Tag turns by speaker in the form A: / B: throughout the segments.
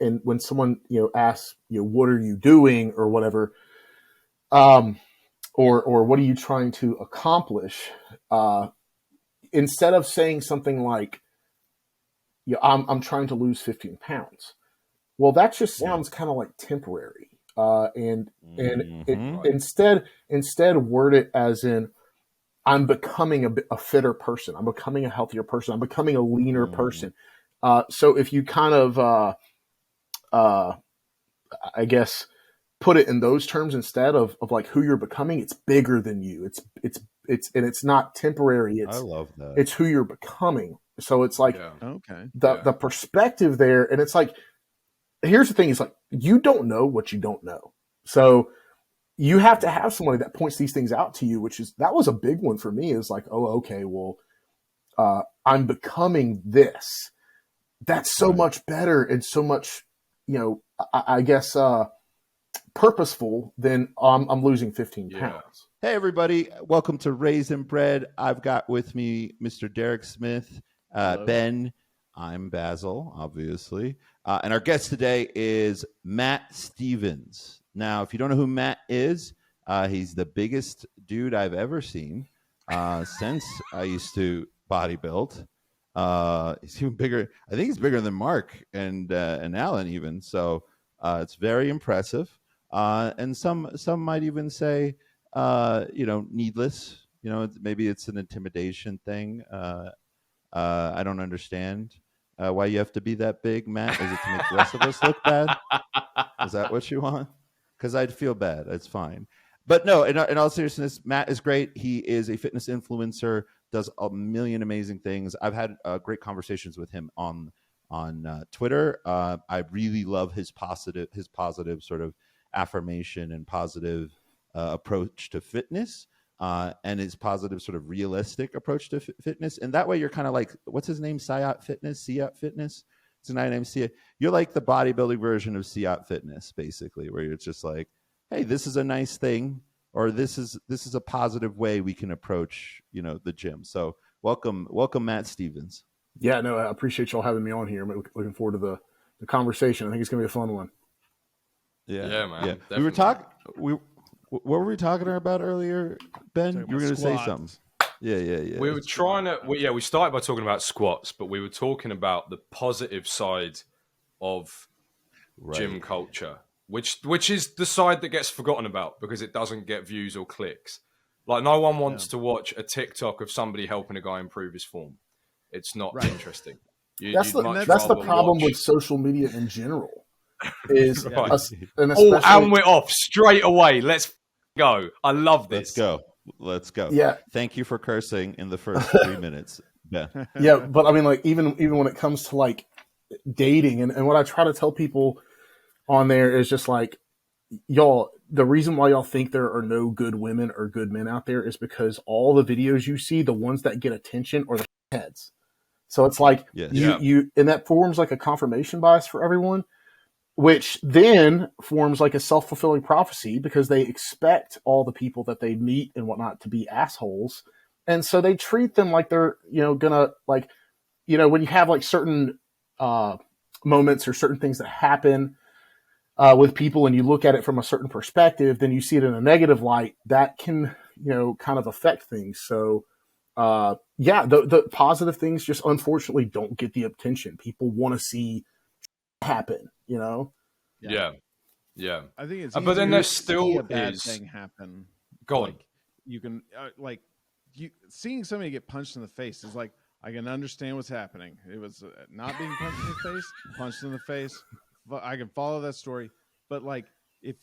A: and when someone, asks, what are you doing or whatever, or what are you trying to accomplish? Instead of saying something like, I'm trying to lose 15 pounds. Well, that just sounds kind of like temporary. And instead word it as in, I'm becoming a fitter person. I'm becoming a healthier person. I'm becoming a leaner person. So if you kind of, I guess, put it in those terms instead of like who you're becoming, it's bigger than you. And it's not temporary.
B: I love that.
A: It's who you're becoming. So it's like
C: okay,
A: the perspective there. And it's like, here's the thing. It's like, you don't know what you don't know. So you have to have somebody that points these things out to you, that was a big one for me, is like, oh, okay, well, I'm becoming this. That's so much better and so much, I guess, purposeful than I'm losing 15 pounds.
B: Hey, everybody. Welcome to Raisin Bread. I've got with me Mr. Derek Smith, Ben. I'm Basil, obviously. And our guest today is Matt Stevens. Now, if you don't know who Matt is, he's the biggest dude I've ever seen since I used to bodybuild. He's even bigger. I think he's bigger than Mark and Alan even. So it's very impressive. And some might even say, needless. Maybe it's an intimidation thing. I don't understand why you have to be that big, Matt. Is it to make the rest of us look bad? Is that what you want? Because I'd feel bad. It's fine. But no, in all seriousness, Matt is great. He is a fitness influencer, does a million amazing things. I've had great conversations with him on Twitter. I really love his positive sort of affirmation and positive approach to fitness, and his positive sort of realistic approach to fitness. And that way you're kind of like, what's his name? Siat Fitness? It's a guy named Siat. You're like the bodybuilding version of Siat Fitness, basically, where you're just like, hey, this is a nice thing, or this is a positive way we can approach, the gym. So welcome, Matt Stevens.
A: Yeah, no, I appreciate y'all having me on here. I'm looking forward to the conversation. I think it's going to be a fun one.
D: Yeah, man.
B: Yeah. We were talking. What were we talking about earlier, Ben? You were going to say something. Yeah.
D: We were trying to. We started by talking about squats, but we were talking about the positive side of gym culture, which is the side that gets forgotten about because it doesn't get views or clicks. Like, no one wants to watch a TikTok of somebody helping a guy improve his form. It's not interesting.
A: That's the problem with social media in general. Is
D: and we're off straight away. Let's go. I love this.
B: Let's go.
A: Yeah.
B: Thank you for cursing in the first 3 minutes. Yeah.
A: Yeah, but I mean, like, even when it comes to like dating and what I try to tell people on there is just like, y'all, the reason why y'all think there are no good women or good men out there is because all the videos you see, the ones that get attention are the heads. So it's like you and that forms like a confirmation bias for everyone, which then forms like a self-fulfilling prophecy because they expect all the people that they meet and whatnot to be assholes. And so they treat them like they're, gonna like, when you have like certain moments or certain things that happen with people and you look at it from a certain perspective, then you see it in a negative light that can, kind of affect things. So the positive things just unfortunately don't get the attention people want to see happen,
D: Yeah.
C: I think it's
D: but then there's still
C: a bad thing happen.
D: Go on.
C: Like, you can seeing somebody get punched in the face is like, I can understand what's happening. It was not being punched in the face, punched in the face. I can follow that story. But like, if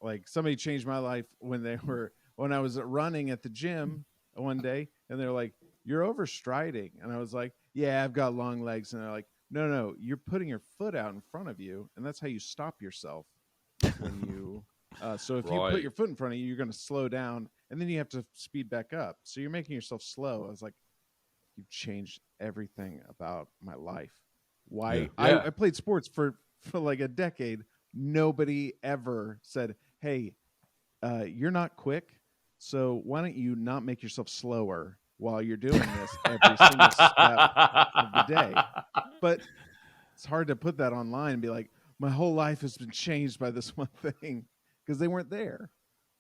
C: like somebody changed my life when I was running at the gym one day, and they're like, "You're overstriding," and I was like, "Yeah, I've got long legs," and they're like, "No, you're putting your foot out in front of you, and that's how you stop yourself when you." So if you put your foot in front of you, you're going to slow down, and then you have to speed back up. So you're making yourself slow. I was like, "You've changed everything about my life." Why? Yeah. I played sports for like a decade. Nobody ever said, "Hey, you're not quick, so why don't you not make yourself slower while you're doing this every single step of the day?" But it's hard to put that online and be like, my whole life has been changed by this one thing because they weren't there.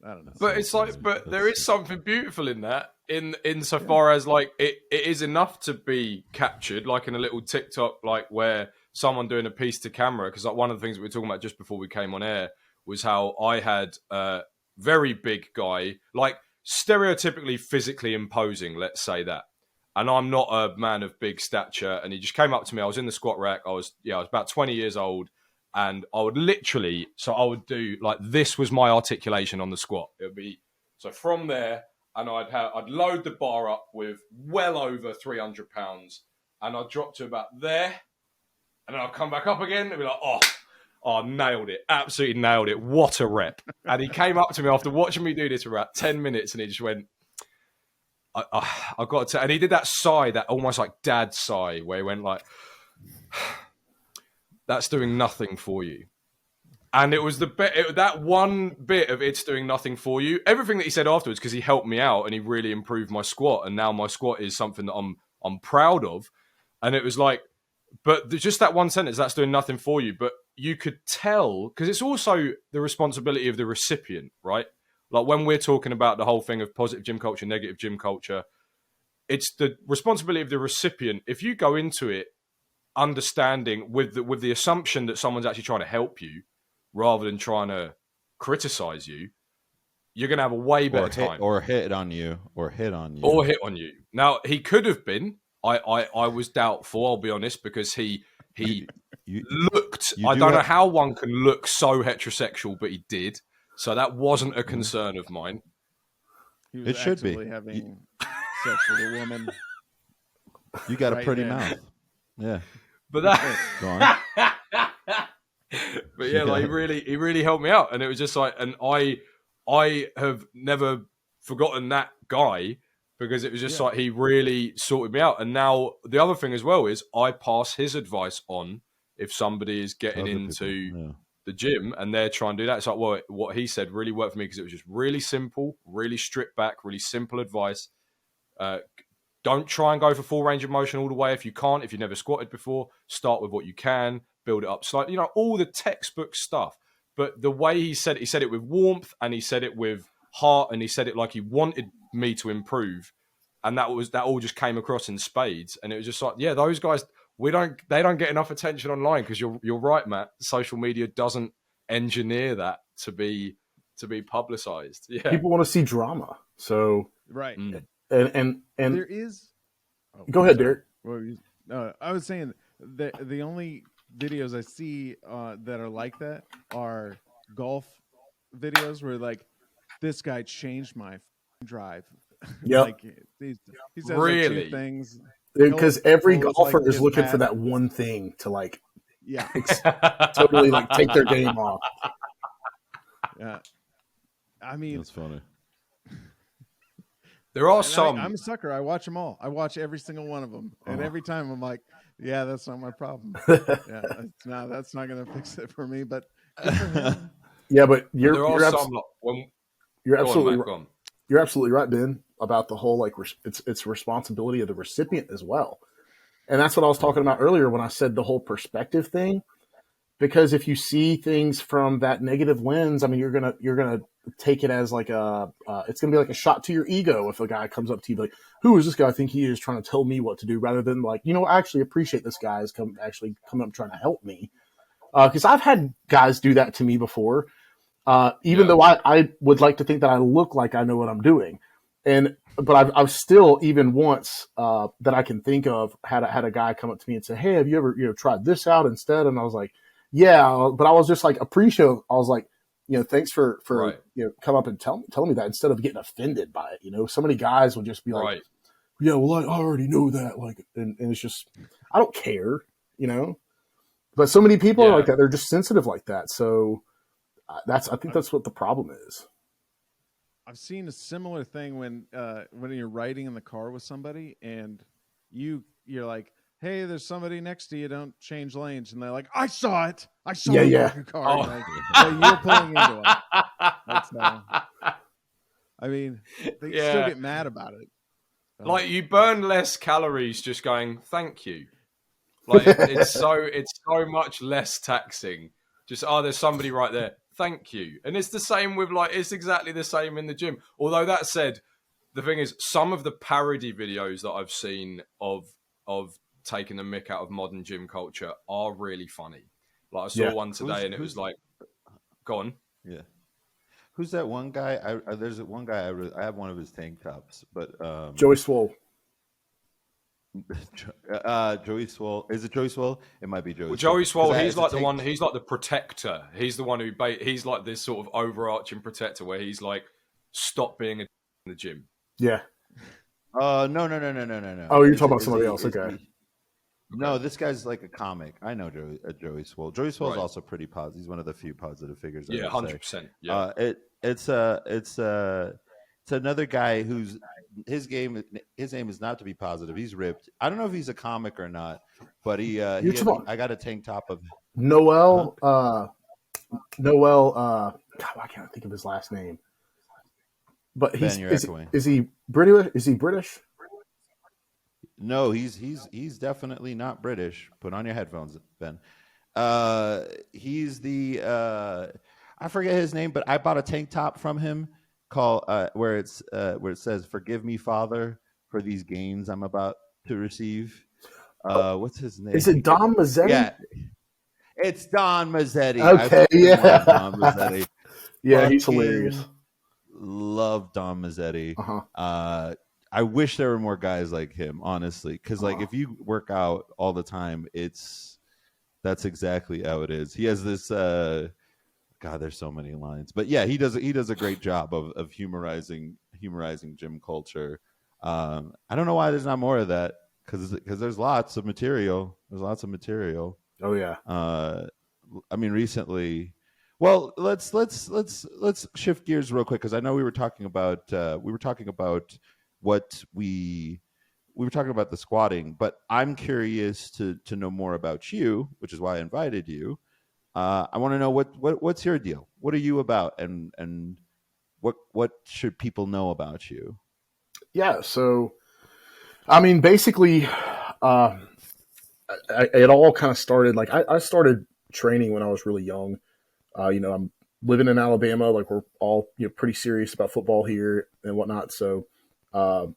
C: I don't know.
D: But it's like, but there is something beautiful in that, insofar as like it is enough to be captured, like in a little TikTok, like where someone doing a piece to camera. Because like one of the things that we were talking about just before we came on air was how I had a very big guy, like stereotypically physically imposing, let's say that. And I'm not a man of big stature. And he just came up to me. I was in the squat rack. I was about 20 years old. And I would literally, so I would do like, this was my articulation on the squat. It would be, so from there, and I'd load the bar up with well over 300 pounds, and I'd drop to about there, and then I'd come back up again, and be like, oh, nailed it. Absolutely nailed it. What a rep. And he came up to me after watching me do this for about 10 minutes, and he just went, I got to, and he did that sigh, that almost like dad sigh, where he went like, that's doing nothing for you. And it was that one bit of it's doing nothing for you. Everything that he said afterwards, because he helped me out and he really improved my squat. And now my squat is something that I'm proud of. And it was like, but just that one sentence, that's doing nothing for you. But you could tell, because it's also the responsibility of the recipient, right? Like when we're talking about the whole thing of positive gym culture, negative gym culture, it's the responsibility of the recipient. If you go into it understanding with the assumption that someone's actually trying to help you rather than trying to criticize you, you're going to have a way better time.
B: Or hit on you.
D: Now, he could have been. I was doubtful, I'll be honest, because he looked... I don't know how one can look so heterosexual, but he did. So that wasn't a concern of mine.
C: He was
B: it should be.
C: Having sex with a woman.
B: You got a pretty mouth. Yeah.
D: But that... But yeah, like he really helped me out, and it was just like, and I have never forgotten that guy, because it was just like he really sorted me out. And now the other thing as well is I pass his advice on if somebody is getting into the gym and they're trying to do that. It's like, well, what he said really worked for me because it was just really simple, really stripped back, really simple advice. Don't try and go for full range of motion all the way if you can't. If you've never squatted before, start with what you can, build it up slightly. You know, all the textbook stuff. But the way he said it with warmth, and he said it with heart, and he said it like he wanted me to improve. And that all just came across in spades. And it was just like, yeah, those guys, they don't get enough attention online, because you're right, Matt. Social media doesn't engineer that to be publicized. Yeah.
A: People want to see drama. So
C: right.
A: And
C: there is.
A: Go ahead, Derek.
C: No, I was saying the only videos I see that are like that are golf videos where like, this guy changed my drive.
A: Yeah.
C: Like he says
D: really?
C: like two things.
A: Because every golfer
C: like
A: is looking for that one thing to like,
C: yeah,
A: totally like take their game off.
C: Yeah, I mean,
B: that's funny.
D: There are some.
C: I'm a sucker. I watch them all. I watch every single one of them, and every time I'm like, yeah, that's not my problem. Yeah, that's not going to fix it for me. But good for him.
A: Yeah, but you're absolutely right, Ben, about the whole like it's responsibility of the recipient as well. And that's what I was talking about earlier when I said the whole perspective thing. Because if you see things from that negative lens, I mean, you're gonna take it as like it's gonna be like a shot to your ego if a guy comes up to you like, who is this guy? I think he is trying to tell me what to do, rather than like, I actually appreciate this guy is coming up trying to help me. Because I've had guys do that to me before. Even though I would like to think that I look like I know what I'm doing, but I've still, even once that I can think of, had a guy come up to me and say, "Hey, have you ever tried this out instead?" And I was like, "Yeah," but I was just like appreciative. I was like, thanks for
D: right.
A: Come up and tell me that, instead of getting offended by it. So many guys will just be like,
D: right.
A: "Yeah, well, I already know that," like, and it's just, I don't care, But so many people are like that. They're just sensitive like that. So. I think that's what the problem is.
C: I've seen a similar thing when you're riding in the car with somebody and you're like, "Hey, there's somebody next to you. Don't change lanes." And they're like, "I saw it. I saw it in your car." Like, you're pulling into it. That's, I mean, they still get mad about it.
D: Like, you burn less calories just going, "Thank you." Like, it's so much less taxing Just, there's somebody right there. Thank you. And it's the same with it's exactly the same in the gym. Although that said, the thing is, some of the parody videos that I've seen of taking the mick out of modern gym culture are really funny. Like I saw one today, and it was like, go on.
B: Yeah. Who's that one guy? There's one guy I have one of his tank tops, but
A: Joey Swole.
B: Joey Swole. Is it Joey Swole? It might be Joey.
D: Well, Joey Swole. He's like the one. He's like the protector. He's the one who. He's like this sort of overarching protector, where he's like, stop being in the gym.
A: Yeah.
B: No.
A: Oh, you're talking about somebody else. Okay.
B: No, this guy's like a comic. I know Joey Swole. Joey Swole's also pretty positive. He's one of the few positive figures.
D: Yeah, 100%. Yeah.
B: It's another guy who's his name is not to be positive. He's ripped. I don't know if he's a comic or not, but I got a tank top of
A: Noel. God, I can't think of his last name. But is he British? Is he British?
B: No, he's definitely not British. Put on your headphones, Ben. He's the I forget his name, but I bought a tank top from him called where it says "Forgive me, Father, for these gains I'm about to receive." What's his name?
A: Is it Don Mazzetti?
B: Yeah, it's Don Mazzetti.
A: Okay, yeah,
B: Don Mazzetti.
A: Yeah, he's hilarious.
B: Love Don Mazzetti.
A: Uh-huh.
B: I wish there were more guys like him, honestly, because if you work out all the time, that's exactly how it is. He has this God, there's so many lines, but yeah, he does a great job of humorizing gym culture. I don't know why there's not more of that, because there's lots of material.
A: Oh yeah.
B: I mean, recently. Well, let's shift gears real quick, because I know we were talking about what we were talking about the squatting, but I'm curious to know more about you, which is why I invited you. I want to know what's your deal? What are you about, and what should people know about you?
A: Yeah, so I mean, basically, it all kind of started. Like I started training when I was really young. I'm living in Alabama. Like we're all pretty serious about football here and whatnot. So. And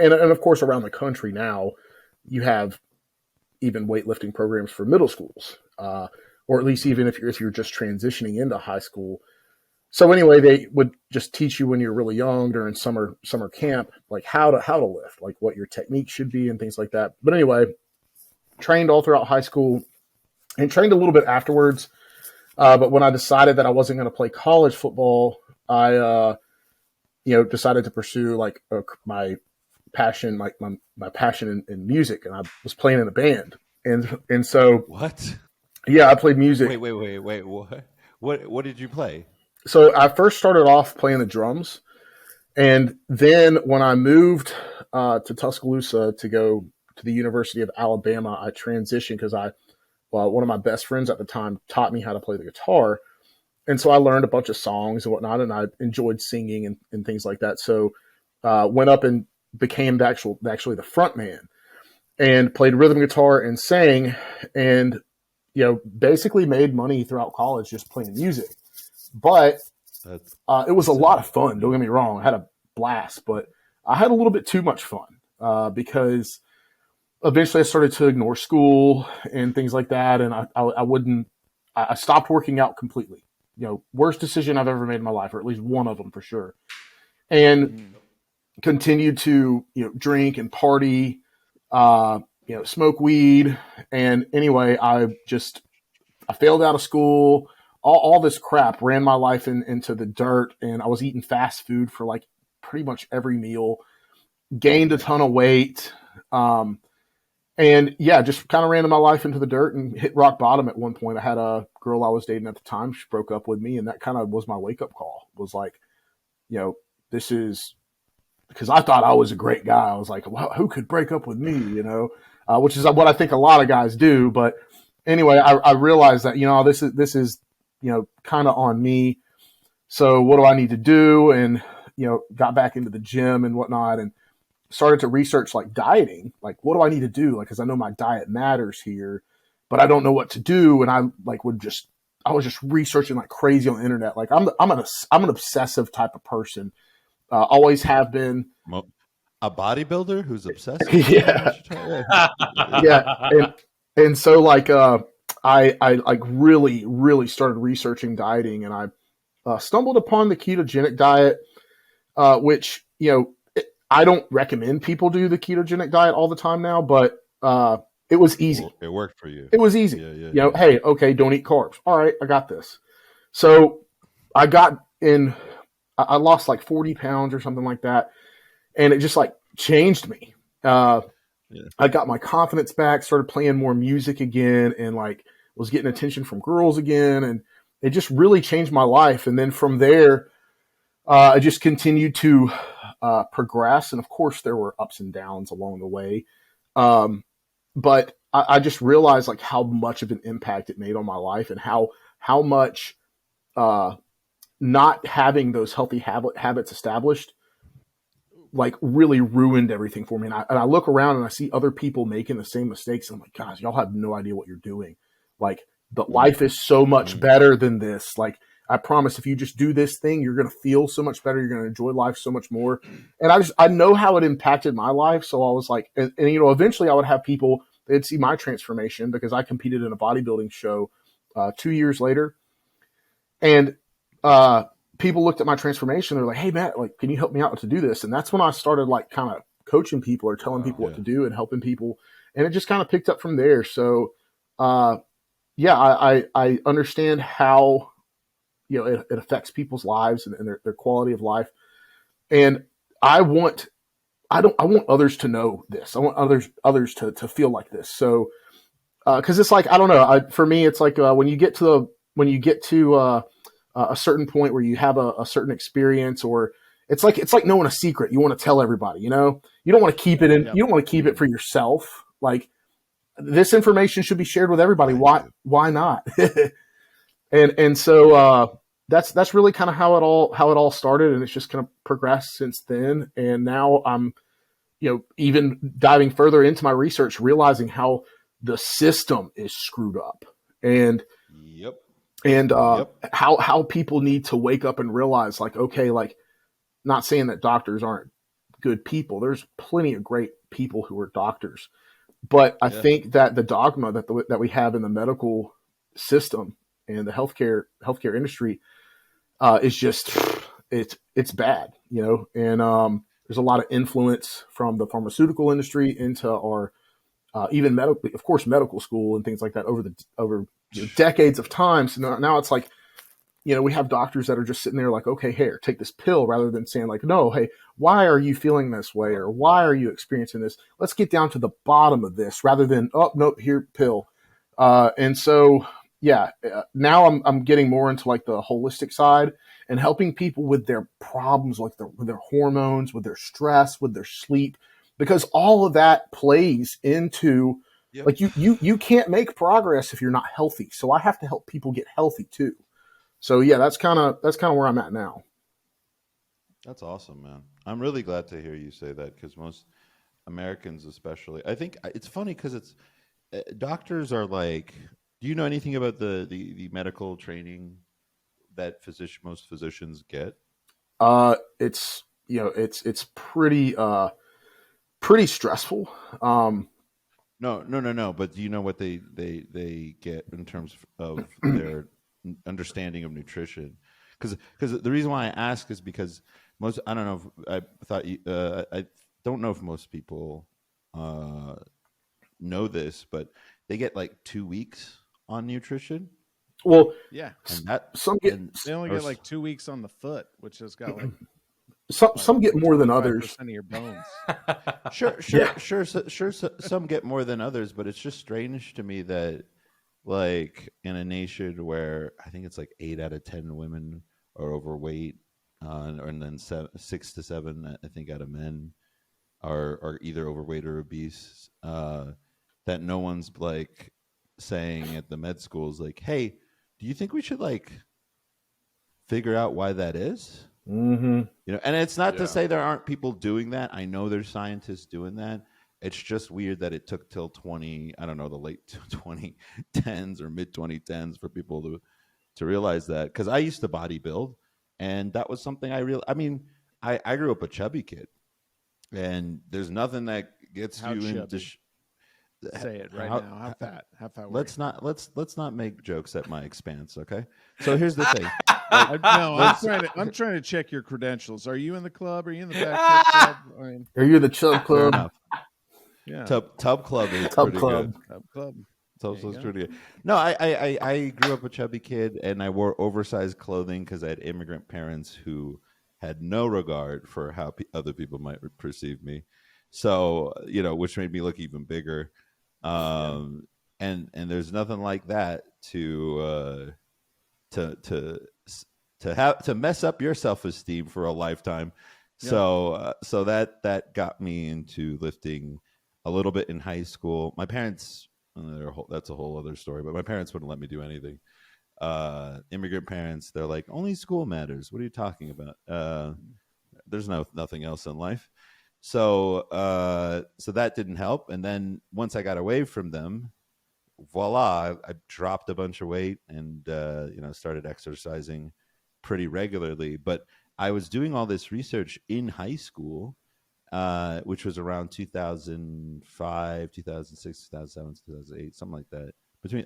A: of course, around the country now, you have even weightlifting programs for middle schools, or at least even if you're just transitioning into high school. So anyway, they would just teach you when you're really young during summer camp, like how to lift, like what your technique should be and things like that. But anyway, trained all throughout high school and trained a little bit afterwards. But when I decided that I wasn't going to play college football, I decided to pursue my passion, like my passion in music, and I was playing in a band, and so
B: what?
A: Yeah, I played music.
B: Wait, what did you play?
A: So I first started off playing the drums, and then when I moved to Tuscaloosa to go to the University of Alabama, I transitioned because one of my best friends at the time taught me how to play the guitar. And so I learned a bunch of songs and whatnot, and I enjoyed singing and things like that. So went up and became actually the front man and played rhythm guitar and sang, and basically made money throughout college just playing music. But it was a lot of fun. Don't get me wrong. I had a blast, but I had a little bit too much fun because eventually I started to ignore school and things like that, and I stopped working out completely. Worst decision I've ever made in my life, or at least one of them for sure. And continued to, drink and party, smoke weed. And anyway, I failed out of school, all this crap, ran my life into the dirt. And I was eating fast food for like pretty much every meal, gained a ton of weight. And yeah, just kind of ran my life into the dirt and hit rock bottom at one point. I had a girl I was dating at the time. She broke up with me, and that kind of was my wake up call. It was like, this is because I thought I was a great guy. I was like, well, who could break up with me? Which is what I think a lot of guys do. But anyway, I realized that, this is kind of on me. So what do I need to do? And, got back into the gym and whatnot, and started to research like dieting, like what do I need to do? Like, cause I know my diet matters here, but I don't know what to do. And I I was just researching like crazy on the internet. Like I'm an obsessive type of person. Always have been.
B: A bodybuilder who's obsessive.
A: Yeah.
B: Yeah.
A: Yeah. And so like I like really started researching dieting, and I stumbled upon the ketogenic diet, which, I don't recommend people do the ketogenic diet all the time now, but it was easy.
B: It worked for you.
A: It was easy.
B: Yeah.
A: Hey, okay, don't eat carbs. All right, I got this. So I got in, I lost like 40 pounds or something like that. And it just like changed me. I got my confidence back, started playing more music again, and like was getting attention from girls again. And it just really changed my life. And then from there, I just continued to progress. And of course, there were ups and downs along the way. But I just realized like how much of an impact it made on my life, and how much not having those healthy habits established like really ruined everything for me. And I look around and I see other people making the same mistakes. And I'm like, gosh, y'all have no idea what you're doing. Like, the life is so much better than this. Like, I promise, if you just do this thing, you're going to feel so much better. You're going to enjoy life so much more. And I know how it impacted my life. So I was like, and eventually I would have people, they'd see my transformation, because I competed in a bodybuilding show 2 years later. And people looked at my transformation. They're like, hey, Matt, like, can you help me out to do this? And that's when I started like kind of coaching people or telling people what to do and helping people. And it just kind of picked up from there. So, I understand how, it affects people's lives and their quality of life. And I want others to know this. I want others to feel like this. So, cause it's like, I don't know. For me, it's like, when you get to a certain point where you have a certain experience, or it's like knowing a secret. You want to tell everybody, you don't want to keep it in, you don't want to keep it for yourself. Like, this information should be shared with everybody. Why not? and so, that's really kind of how it all started. And it's just kind of progressed since then. And now I'm, even diving further into my research, realizing how the system is screwed up, and how people need to wake up and realize, like, okay, like, not saying that doctors aren't good people. There's plenty of great people who are doctors, but I think that the dogma that we have in the medical system and the healthcare industry is just, it's bad, and there's a lot of influence from the pharmaceutical industry into our even medical school and things like that over decades of time. So now it's like, we have doctors that are just sitting there like, okay, here, take this pill, rather than saying like, no, hey, why are you feeling this way? Or why are you experiencing this? Let's get down to the bottom of this, rather than, oh, nope, here, pill. And so, now I'm getting more into like the holistic side and helping people with their problems, like with their hormones, with their stress, with their sleep, because all of that plays into like you can't make progress if you're not healthy. So I have to help people get healthy too. So that's kind of where I'm at now.
B: That's awesome, man. I'm really glad to hear you say that, because most Americans, especially, I think it's funny because it's doctors are like, do you know anything about the medical training that most physicians get?
A: It's it's pretty stressful.
B: No. But do you know what they get in terms of their understanding of nutrition? Because the reason why I ask is because I don't know if I thought I don't know if most people know this, but they get like 2 weeks on nutrition.
A: Well,
C: yeah,
B: and
C: they only get like 2 weeks on the foot, which has got like
A: some get more than others.
C: Of your bones.
B: Sure. Some get more than others, but it's just strange to me that, like, in a nation where I think it's like 8 out of 10 women are overweight, and then 6 to 7, I think, out of men are either overweight or obese. That no one's like saying at the med schools, like, hey, do you think we should like figure out why that is?
A: Mm-hmm.
B: And it's not to say there aren't people doing that. I know there's scientists doing that. It's just weird that it took till the late 2010s or mid 2010s for people to realize that, because I used to bodybuild, and that was something I grew up a chubby kid, and there's nothing that gets
C: How
B: you
C: chubby?
B: into
C: Say it right now. How fat? How fat? Were
B: let's not make jokes at my expense, okay? So here's the thing.
C: I'm trying to check your credentials. Are you in the club? Are you in the Fat Kid Club? I mean,
A: Are you the Chub
B: Fair
A: Club?
B: enough.
C: yeah,
B: Tub Club is
A: Tub
B: pretty
A: Club.
B: good.
C: Club. Club.
B: Tub
C: There you
B: Club's
C: go.
B: pretty good. No, I grew up a chubby kid, and I wore oversized clothing because I had immigrant parents who had no regard for how other people might perceive me. So, which made me look even bigger. And there's nothing like that to mess up your self-esteem for a lifetime.
C: Yeah.
B: So that got me into lifting a little bit in high school. My parents, that's a whole other story, but my parents wouldn't let me do anything. Immigrant parents, they're like, only school matters. What are you talking about? There's nothing else in life. So that didn't help. And then once I got away from them, voila, I dropped a bunch of weight and started exercising pretty regularly. But I was doing all this research in high school, which was around 2005, 2006, 2007, 2008, something like that.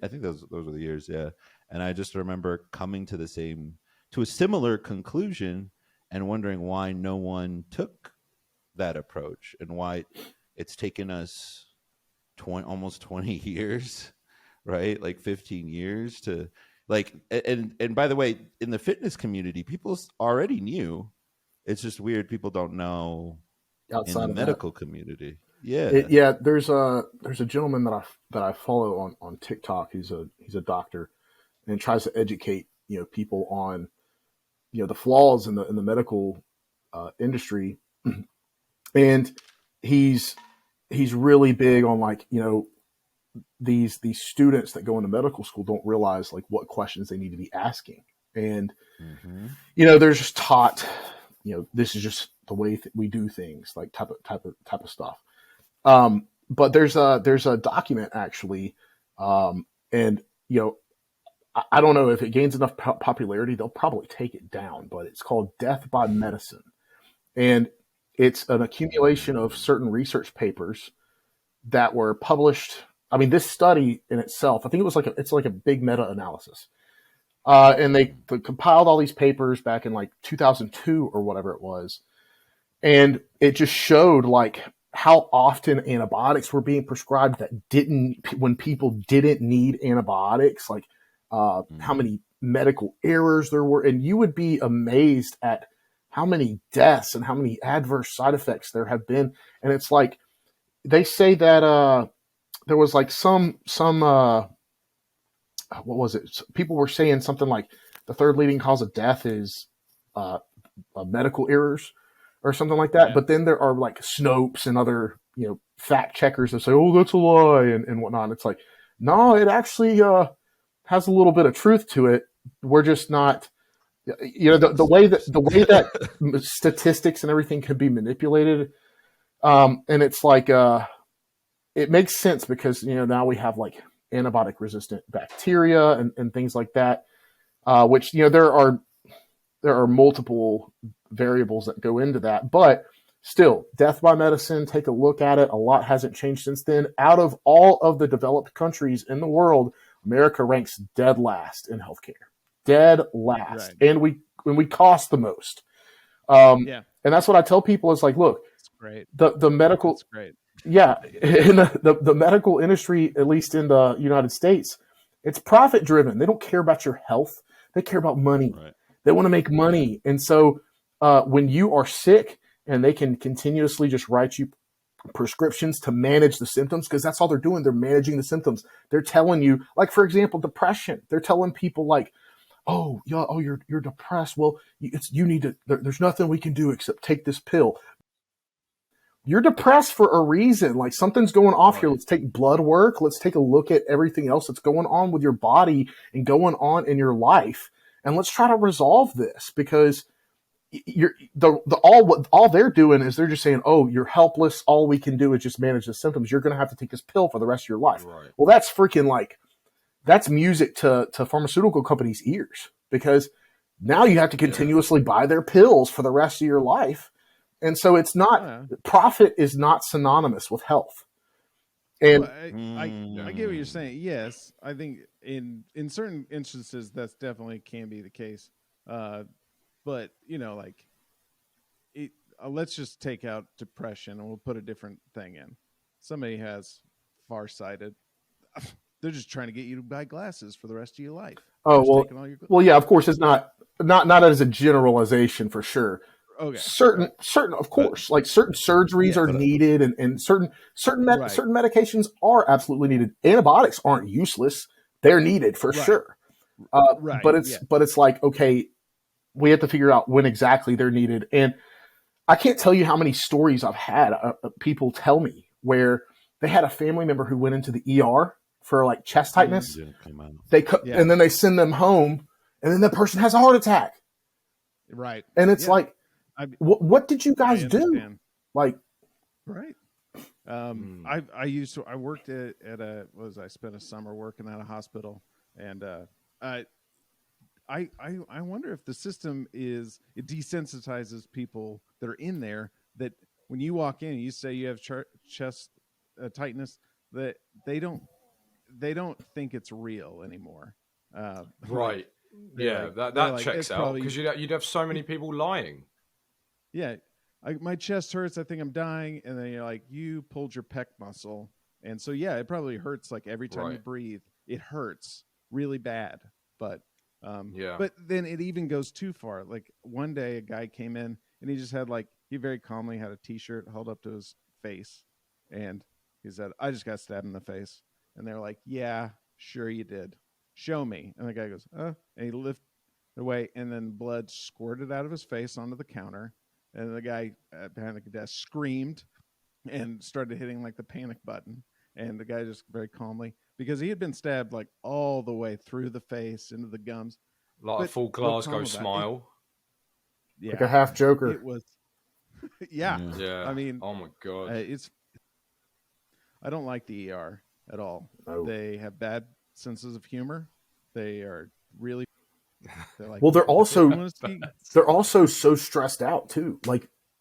B: I think those were the years, yeah. And I just remember coming to a similar conclusion and wondering why no one took that approach and why it's taken us almost 20 years, right? Like 15 years to and by the way, in the fitness community, people already knew. It's just weird. People don't know
A: Outside
B: in the
A: of
B: medical community. Yeah.
A: There's a gentleman that I follow on TikTok. He's a doctor and tries to educate people on the flaws in the medical industry, and he's really big on these students that go into medical school don't realize what questions they need to be asking, and they're just taught this is just the way we do things, like type of stuff. But there's a document actually, and I don't know if it gains enough popularity, they'll probably take it down, but it's called Death by Medicine. And it's an accumulation of certain research papers that were published. I mean, this study in itself, I think it's like a big meta-analysis. And they compiled all these papers back in 2002 or whatever it was. And it just showed how often antibiotics were being prescribed when people didn't need antibiotics, how many medical errors there were. And you would be amazed at how many deaths and how many adverse side effects there have been. And it's they say that there was some what was it? People were saying something like the third leading cause of death is medical errors or something like that.
C: Yeah.
A: But then there are Snopes and other fact checkers that say, oh, that's a lie and whatnot. And it's no, it actually has a little bit of truth to it. We're just not, the way that statistics and everything can be manipulated. And it's it makes sense because now we have antibiotic resistant bacteria and things like that, which there are multiple variables that go into that, but still, death by medicine, take a look at it. A lot hasn't changed since then. Out of all of the developed countries in the world, America ranks dead last in healthcare. Dead last.
C: Right.
A: And we cost the most. And that's what I tell people is look,
C: That's great.
A: The medical,
C: That's great.
A: yeah, in the medical industry, at least in the United States, it's profit driven. They don't care about your health. They care about money.
B: Right.
A: They want to make money. And so when you are sick and they can continuously just write you prescriptions to manage the symptoms, because that's all they're doing. They're managing the symptoms. They're telling you, for example, depression. They're telling people oh, yeah, oh, you're depressed. Well, you need to, there's nothing we can do except take this pill. You're depressed for a reason. Something's going off here. Let's take blood work. Let's take a look at everything else that's going on with your body and going on in your life. And let's try to resolve this, because all they're doing is they're just saying, oh, you're helpless. All we can do is just manage the symptoms. You're going to have to take this pill for the rest of your life.
D: Right.
A: Well, that's freaking that's music to pharmaceutical companies' ears, because now you have to continuously buy their pills for the rest of your life. And so it's not, profit is not synonymous with health. And
C: well, I get what you're saying. Yes, I think in certain instances that's definitely can be the case. But like it, let's just take out depression and we'll put a different thing in. Somebody has farsighted. They're just trying to get you to buy glasses for the rest of your life.
A: Well, yeah, of course, it's not as a generalization for sure.
C: Okay.
A: Certain, of course, like certain surgeries are needed, and certain medications are absolutely needed. Antibiotics aren't useless; they're needed for sure. But it's like, okay, we have to figure out when exactly they're needed. And I can't tell you how many stories I've had people tell me where they had a family member who went into the ER for like chest tightness. And then they send them home, and then the person has a heart attack.
C: Right.
A: And it's like, what did you guys do? Like,
C: right. I worked at I spent a summer working at a hospital, and I wonder if the system it desensitizes people that are in there, that when you walk in and you say you have chest tightness, that they don't think it's real anymore.
D: Right. Yeah, that checks out, because you'd have so many people lying.
C: Yeah. My chest hurts. I think I'm dying. And then you're like, you pulled your pec muscle. And so, yeah, it probably hurts like every time you breathe. It hurts really bad. But but then it even goes too far. Like one day a guy came in and he just had he very calmly had a t-shirt held up to his face. And he said, I just got stabbed in the face. And they're like, yeah, sure you did. Show me. And the guy goes, and he lifted away, and then blood squirted out of his face onto the counter. And the guy behind the desk screamed and started hitting the panic button. And the guy just very calmly, because he had been stabbed all the way through the face, into the gums.
D: A full Glasgow smile.
A: Like a half Joker.
C: It was, yeah. I mean,
D: oh my God.
C: I don't like the ER at all. No. They have bad senses of humor. They are really.
A: They're also so stressed out too.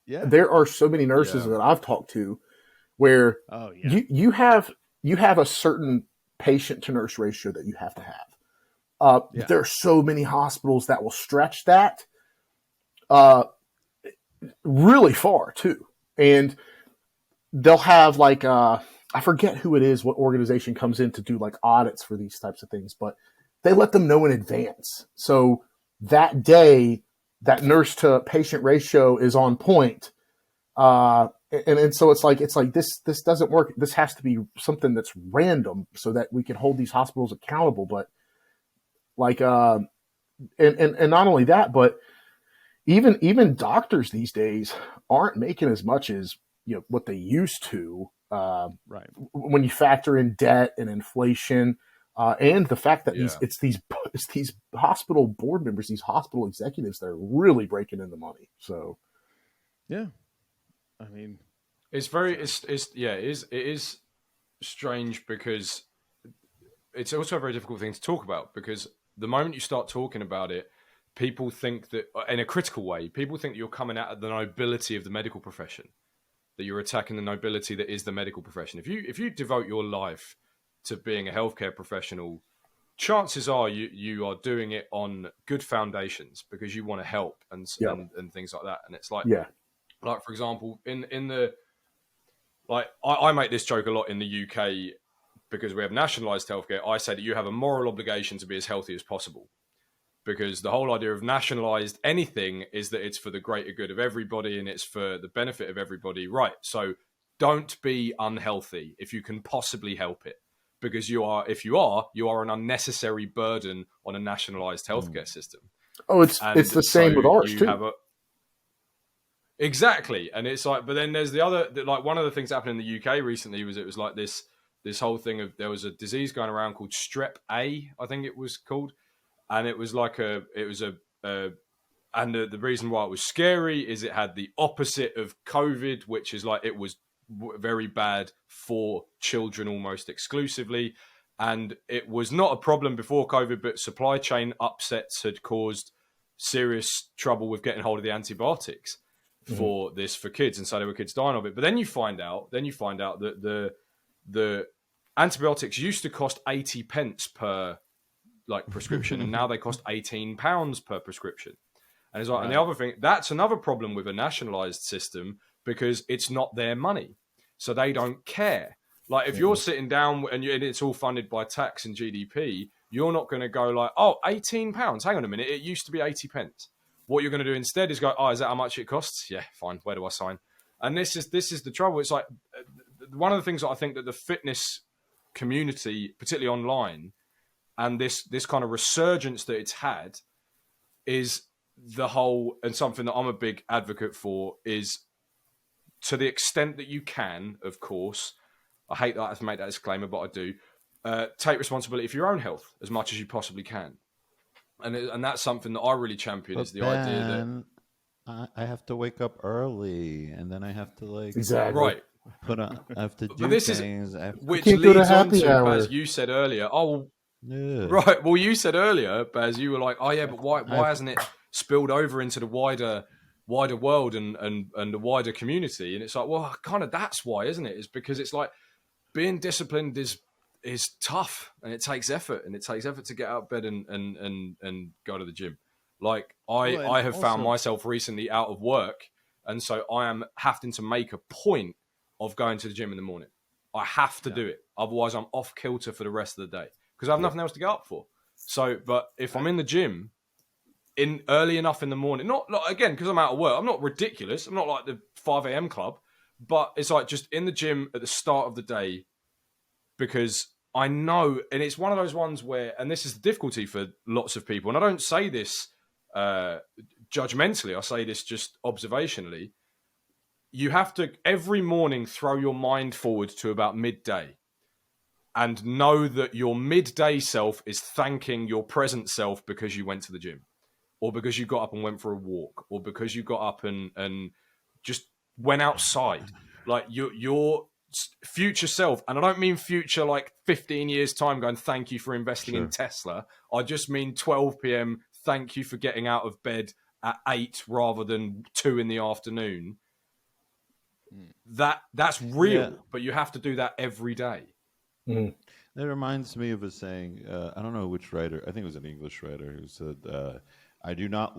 A: There are so many nurses that I've talked to where you have a certain patient to nurse ratio that you have to have. There are so many hospitals that will stretch that really far too, and they'll have I forget who it is, what organization comes in to do audits for these types of things, but they let them know in advance. So that day, that nurse to patient ratio is on point. And so it's like this doesn't work. This has to be something that's random so that we can hold these hospitals accountable. But and not only that, but even doctors these days aren't making as much as what they used to.
C: Right.
A: When you factor in debt and inflation, and the fact that it's these hospital board members, these hospital executives that are really breaking in the money. So,
C: yeah, I mean,
D: it is strange, because it's also a very difficult thing to talk about, because the moment you start talking about it, people think that, in a critical way, people think that you're coming at the nobility of the medical profession, that you're attacking the nobility that is the medical profession. If you devote your life to being a healthcare professional, chances are you are doing it on good foundations, because you want to help and things like that. And it's like for example, in the I make this joke a lot in the UK, because we have nationalized healthcare. I say that you have a moral obligation to be as healthy as possible, because the whole idea of nationalized anything is that it's for the greater good of everybody and it's for the benefit of everybody. Right. So don't be unhealthy if you can possibly help it, because you are an unnecessary burden on a nationalized healthcare system.
A: Oh, it's the same with ours too.
D: Exactly. And it's but then there's the other, one of the things that happened in the UK recently was this whole thing of, there was a disease going around called Strep A, I think it was called. And it was and the reason why it was scary is it had the opposite of COVID, which is it was very bad for children almost exclusively. And it was not a problem before COVID, but supply chain upsets had caused serious trouble with getting hold of the antibiotics for this for kids, and so there were kids dying of it. But then you find out that the antibiotics used to cost 80 pence per prescription, and now they cost £18 per prescription. And it's like, and the other thing, that's another problem with a nationalized system, because it's not their money, so they don't care. Like if you're sitting down and it's all funded by tax and GDP, you're not going to go like, oh, £18. Hang on a minute, it used to be 80 pence. What you're going to do instead is go, oh, is that how much it costs? Yeah, fine. Where do I sign? And this is the trouble. It's like one of the things that I think that the fitness community, particularly online, and this kind of resurgence that it's had, is the whole, and something that I'm a big advocate for, is to the extent that you can, of course, I hate that I have to make that disclaimer, but I do, take responsibility for your own health as much as you possibly can. And that's something that I really champion, is the idea
B: that I have to wake up early, and then I have to
A: exactly
D: right.
B: I have to do
D: But this
B: things.
D: which
A: can't go to
D: leads on
A: happy
D: to,
A: hour.
D: Baz, you said earlier,
B: Yeah.
D: right. Well, you said earlier, Baz, you were like, oh yeah, but why hasn't it spilled over into the wider world and the wider community? And it's like, well, kind of that's why, isn't it? It's because it's like being disciplined is tough, and it takes effort, to get out of bed and go to the gym. Like I have found myself recently out of work, and so I am having to make a point of going to the gym in the morning. I have to do it, otherwise I'm off kilter for the rest of the day, because I have nothing else to get up for. So, but if I'm in the gym in early enough in the morning, not like, again, because I'm out of work, I'm not ridiculous, I'm not like the 5 a.m. club, but it's like just in the gym at the start of the day, because I know, and it's one of those ones where, and this is the difficulty for lots of people, and I don't say this judgmentally, I say this just observationally. You have to every morning throw your mind forward to about midday and know that your midday self is thanking your present self because you went to the gym, or because you got up and went for a walk, or because you got up and just went outside. Like your future self, and I don't mean future like 15 years time going, thank you for investing in Tesla. I just mean 12 p.m. Thank you for getting out of bed at 8 rather than 2 in the afternoon. That's real, but you have to do that every day.
B: That reminds me of a saying. I don't know which writer. I think it was an English writer who said, "I do not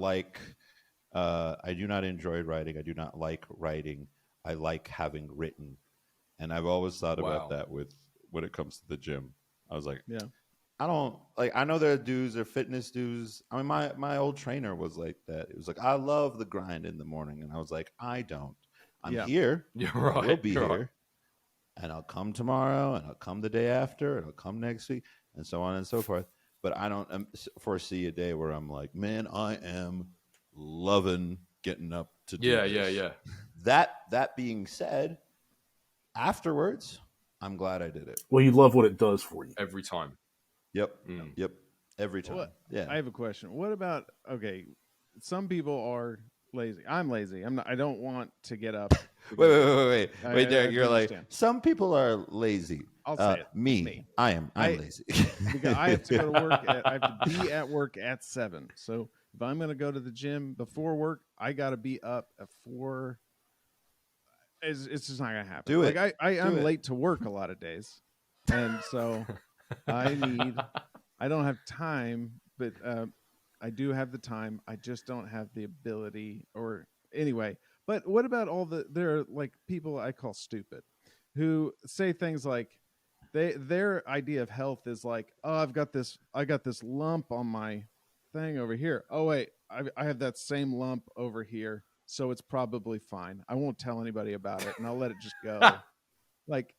B: enjoy writing. I do not like writing. I like having written." And I've always thought about that when it comes to the gym. I was like, I don't like. I know there are dudes, there are fitness dudes. I mean, my old trainer was like that. It was like, I love the grind in the morning, and I was like, I don't. I'm here.
D: You're right.
B: We'll be here. And I'll come tomorrow, and I'll come the day after, and I'll come next week, and so on and so forth. But I don't foresee a day where I'm like, man, I am loving getting up to do this. That being said, afterwards, I'm glad I did it.
A: Well, you love what it does for you.
D: Every time.
B: Yep. Every time.
C: I have a question. What about, some people are lazy. I'm lazy. I don't want to get up.
B: Wait, Derek. You're like, some people are lazy.
C: I'll say it.
B: Me. I'm lazy.
C: Because I have to go to work. I have to be at work at 7. So if I'm going to go to the gym before work, I got to be up at 4. It's just not going to happen.
B: Do it.
C: Like I'm late to work a lot of days, and so I don't have time, but I do have the time. I just don't have the ability, or anyway. But what about there are like people I call stupid, who say things like their idea of health is like, oh, I got this lump on my thing over here. Oh wait, I have that same lump over here, so it's probably fine. I won't tell anybody about it, and I'll let it just go. Like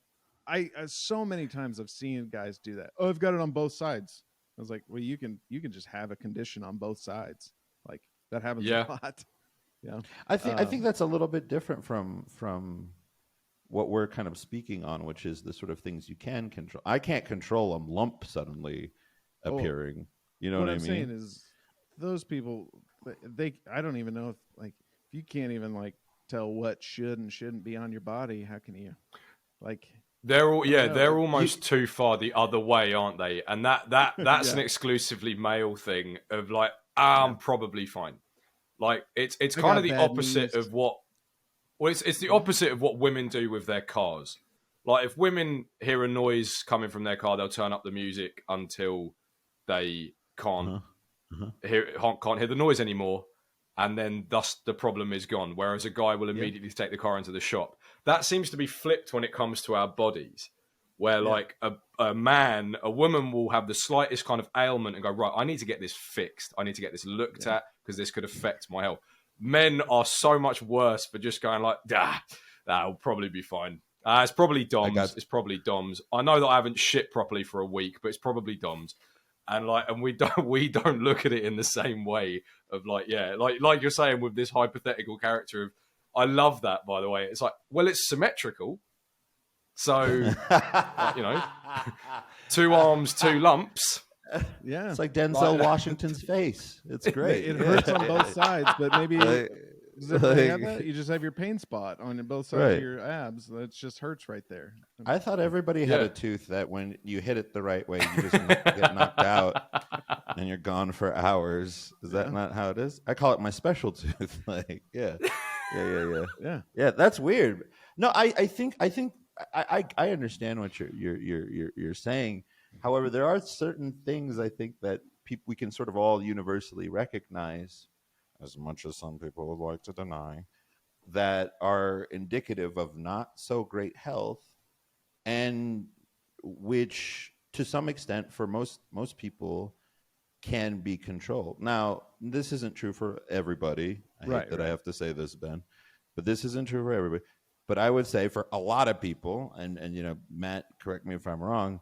C: I so many times I've seen guys do that. Oh, I've got it on both sides. I was like, well, you can just have a condition on both sides. Like that happens a lot. Yeah,
B: I think that's a little bit different from what we're kind of speaking on, which is the sort of things you can control. I can't control a lump suddenly appearing. You know what I mean?
C: What I'm saying is, those people, I don't even know if you can't even like tell what should and shouldn't be on your body. How can you, like?
D: they're almost too far the other way, aren't they? And that's an exclusively male thing of like, I'm probably fine. Like it's kind of the opposite of what. Well, it's the opposite of what women do with their cars. Like if women hear a noise coming from their car, they'll turn up the music until they can't hear the noise anymore, and then thus the problem is gone. Whereas a guy will immediately take the car into the shop. That seems to be flipped when it comes to our bodies, where like a woman will have the slightest kind of ailment and go, right, I need to get this fixed. I need to get this looked at because this could affect my health. Men are so much worse for just going like, that'll probably be fine. It's probably DOMs. It's probably DOMs. I know that I haven't shit properly for a week, but it's probably DOMs. And we don't look at it in the same way of like you're saying with this hypothetical character of, I love that, by the way. It's like, well, it's symmetrical. So, like, 2 arms, 2 lumps.
C: Yeah.
B: It's like Denzel Washington's face. It's great.
C: It hurts on both sides, but maybe does everybody have that? You just have your pain spot on both sides of your abs. That just hurts right there.
B: I thought everybody had a tooth that when you hit it the right way, you just get knocked out and you're gone for hours. Is that not how it is? I call it my special tooth. Like, yeah. That's weird. No, I think I understand what you're saying. However, there are certain things I think that we can sort of all universally recognize, as much as some people would like to deny, that are indicative of not so great health, and which, to some extent, for most people, can be controlled. Now, this isn't true for everybody. I hate that I have to say this, Ben, but this isn't true for everybody. But I would say for a lot of people, and Matt, correct me if I'm wrong,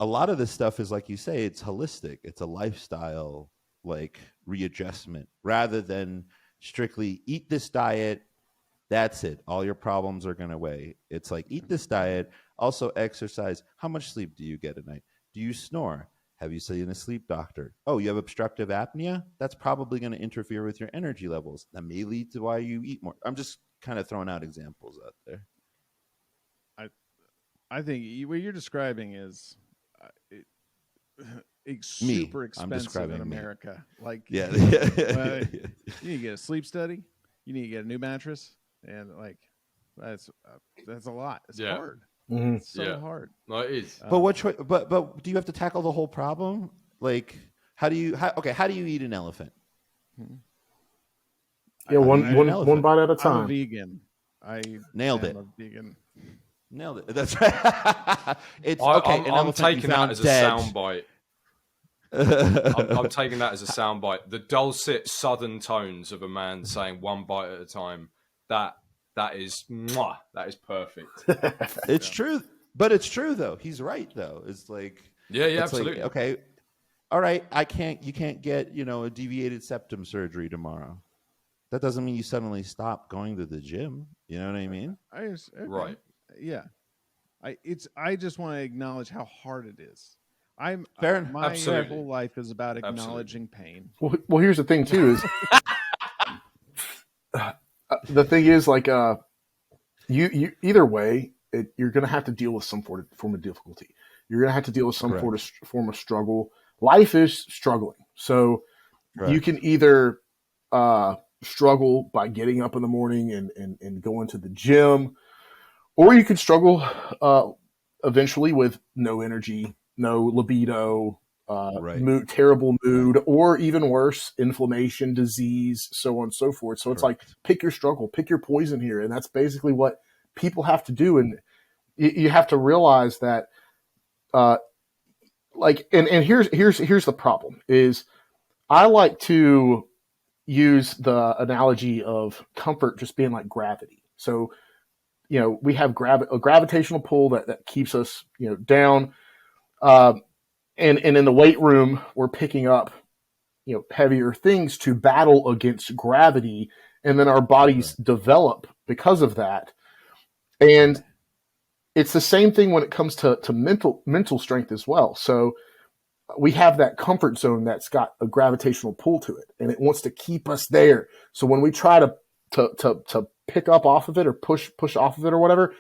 B: a lot of this stuff is, like you say, it's holistic. It's a lifestyle, like, readjustment, rather than strictly eat this diet, that's it, all your problems are going away. It's like, eat this diet, also exercise. How much sleep do you get at night? Do you snore? Have you seen a sleep doctor? Oh, you have obstructive apnea? That's probably going to interfere with your energy levels. That may lead to why you eat more. I'm just kind of throwing out examples out there.
C: I think what you're describing is super expensive in America. Like, you need to get a sleep study, you need to get a new mattress, and like that's a lot. It's hard. Mm-hmm. It's so hard.
D: No, it is.
B: But do you have to tackle the whole problem? Like, how do you eat an elephant?
A: Yeah, one bite at a time.
C: I'm a vegan. I
B: nailed it.
C: A vegan.
B: Nailed it. That's right.
D: I'm taking that as a soundbite. I'm taking that as a soundbite. The dulcet southern tones of a man saying one bite at a time. That is perfect.
B: It's true, but it's true though. He's right though. It's like
D: absolutely.
B: Like, okay, all right. You can't get a deviated septum surgery tomorrow. That doesn't mean you suddenly stop going to the gym. You know what I mean?
D: Right.
C: Yeah. I just want to acknowledge how hard it is. My whole life is about acknowledging pain.
A: Well, here's the thing too is the thing is like you either way you're going to have to deal with some form of difficulty. You're going to have to deal with some form of struggle. Life is struggling, so you can either struggle by getting up in the morning and going to the gym, or you could struggle eventually with no energy, no libido, terrible mood, or even worse, inflammation, disease, so on and so forth. So it's like, pick your struggle, pick your poison here. And that's basically what people have to do. And you have to realize that, and here's the problem is I like to use the analogy of comfort just being like gravity. So, we have a gravitational pull that keeps us, down. And in the weight room, we're picking up, heavier things to battle against gravity. And then our bodies develop because of that. And it's the same thing when it comes to mental strength as well. So we have that comfort zone that's got a gravitational pull to it, and it wants to keep us there. So when we try to pick up off of it or push off of it or whatever,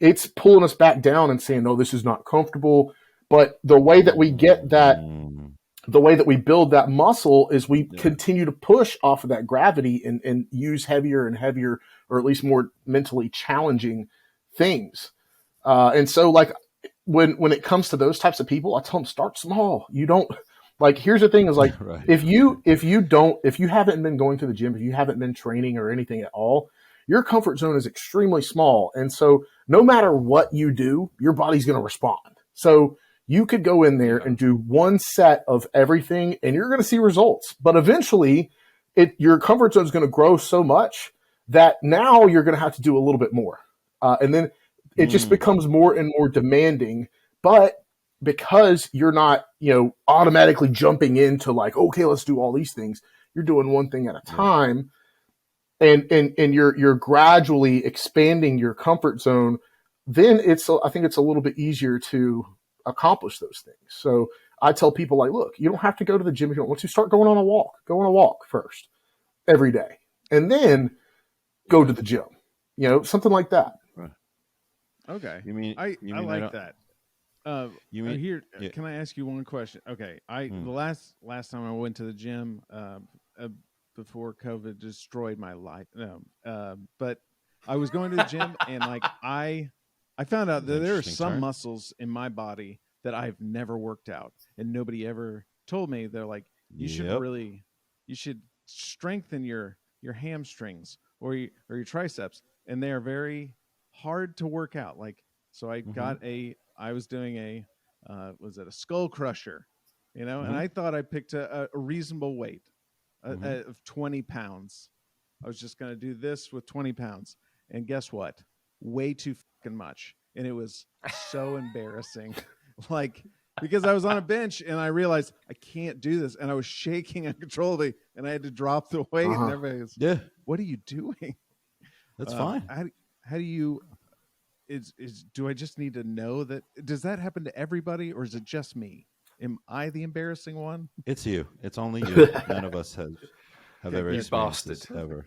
A: it's pulling us back down and saying, no, this is not comfortable. But the way that we get that, the way that we build that muscle is we continue to push off of that gravity and use heavier and heavier, or at least more mentally challenging things. And so like when it comes to those types of people, I tell them, start small. You don't like, here's the thing is like,
B: Right.
A: if you haven't been going to the gym, if you haven't been training or anything at all, your comfort zone is extremely small. And so no matter what you do, your body's going to respond. So you could go in there and do one set of everything and you're going to see results. But eventually your comfort zone is going to grow so much that now you're going to have to do a little bit more. And then it just becomes more and more demanding. But because you're not, automatically jumping into like, okay, let's do all these things. You're doing one thing at a time. And you're gradually expanding your comfort zone. Then I think it's a little bit easier to accomplish those things. So I tell people like, look, you don't have to go to the gym if you don't want to. Start going on a walk. Go on a walk first every day, and then go to the gym. Something like that.
C: Okay.
B: You mean
C: I like that.
B: You mean
C: here? Can I ask you one question? Okay. The last time I went to the gym before COVID destroyed my life. No, but I was going to the gym and like I found out that there are some muscles in my body that I've never worked out, and nobody ever told me. They're like, you should strengthen your hamstrings or your triceps, and they are very hard to work out. Like, so I I was doing was it a skull crusher, and I thought I picked a reasonable weight of 20 pounds. I was just going to do this with 20 pounds. And guess what? Way too fucking much. And it was so embarrassing. Like, because I was on a bench and I realized I can't do this. And I was shaking uncontrollably and I had to drop the weight. And everybody was, what are you doing?
B: That's fine.
C: How do you, do I just need to know that? Does that happen to everybody or is it just me? Am I the embarrassing one?
B: It's you. It's only you. None of us have ever experienced this ever.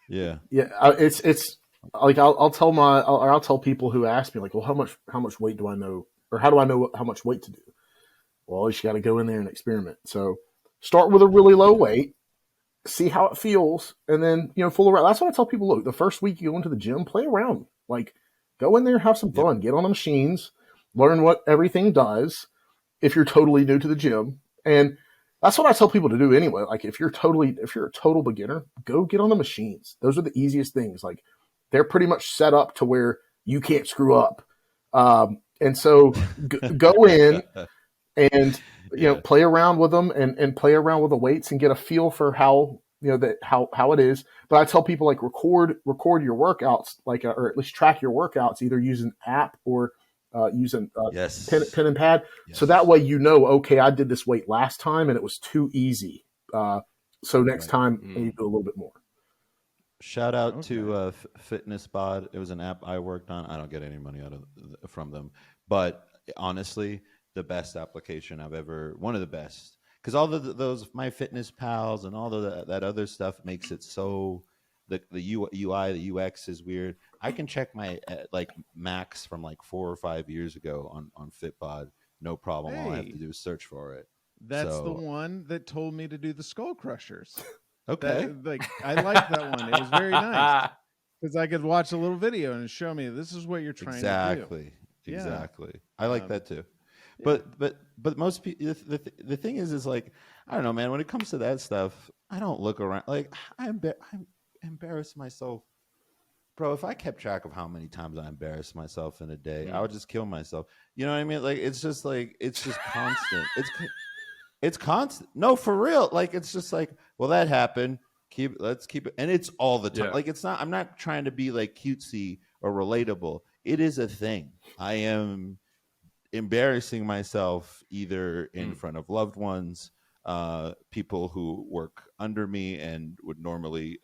B: Yeah.
A: Yeah. It's like I'll tell people who ask me like, well, how much weight do I know, or how do I know how much weight to do? Well, you just got to go in there and experiment. So start with a really low weight, see how it feels, and then fool around. That's what I tell people. Look, the first week you go into the gym, play around. Like, go in there, have some fun, get on the machines, learn what everything does. If you're totally new to the gym, and that's what I tell people to do anyway. Like, if you're a total beginner, go get on the machines. Those are the easiest things. Like, they're pretty much set up to where you can't screw up. And so go in and play around with them and play around with the weights and get a feel for how how it is. But I tell people like record your workouts, like or at least track your workouts, either using an app or using pen and pad. Yes. So that way okay, I did this weight last time and it was too easy. So next time I need to do a little bit more.
B: Shout out to Fitnessbod. It was an app I worked on. I don't get any money from them, but honestly, the best application I've ever, one of the best, because all those My Fitness Pals and all that other stuff makes it so the UI, the UX is weird. I can check my like max from like 4 or 5 years ago on Fitbod, no problem. All I have to do is search for it.
C: That's the one that told me to do the skull crushers.
B: Okay.
C: I liked that one. It was very nice because I could watch a little video and show me this is what you're trying to do.
B: Exactly. I like that too. But most people, the thing is like, I don't know, man. When it comes to that stuff, I don't look around. Like I embarrass myself, bro. If I kept track of how many times I embarrass myself in a day, I would just kill myself. You know what I mean? Like it's just constant. It's constant. No, for real. Like it's just like, well, that happened. Let's keep it, and it's all the time. Yeah. Like it's not. I'm not trying to be like cutesy or relatable. It is a thing. I am embarrassing myself either in front of loved ones, people who work under me and would normally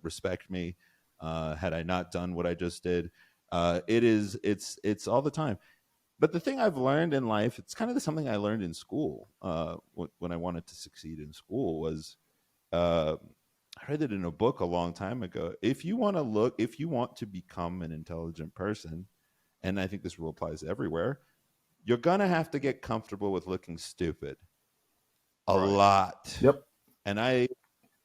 B: respect me had I not done what I just did. It's all the time. But the thing I've learned in life, it's kind of something I learned in school when I wanted to succeed in school was, I read it in a book a long time ago. If you want to become an intelligent person, and I think this rule applies everywhere, you're going to have to get comfortable with looking stupid a lot.
A: Yep.
B: And I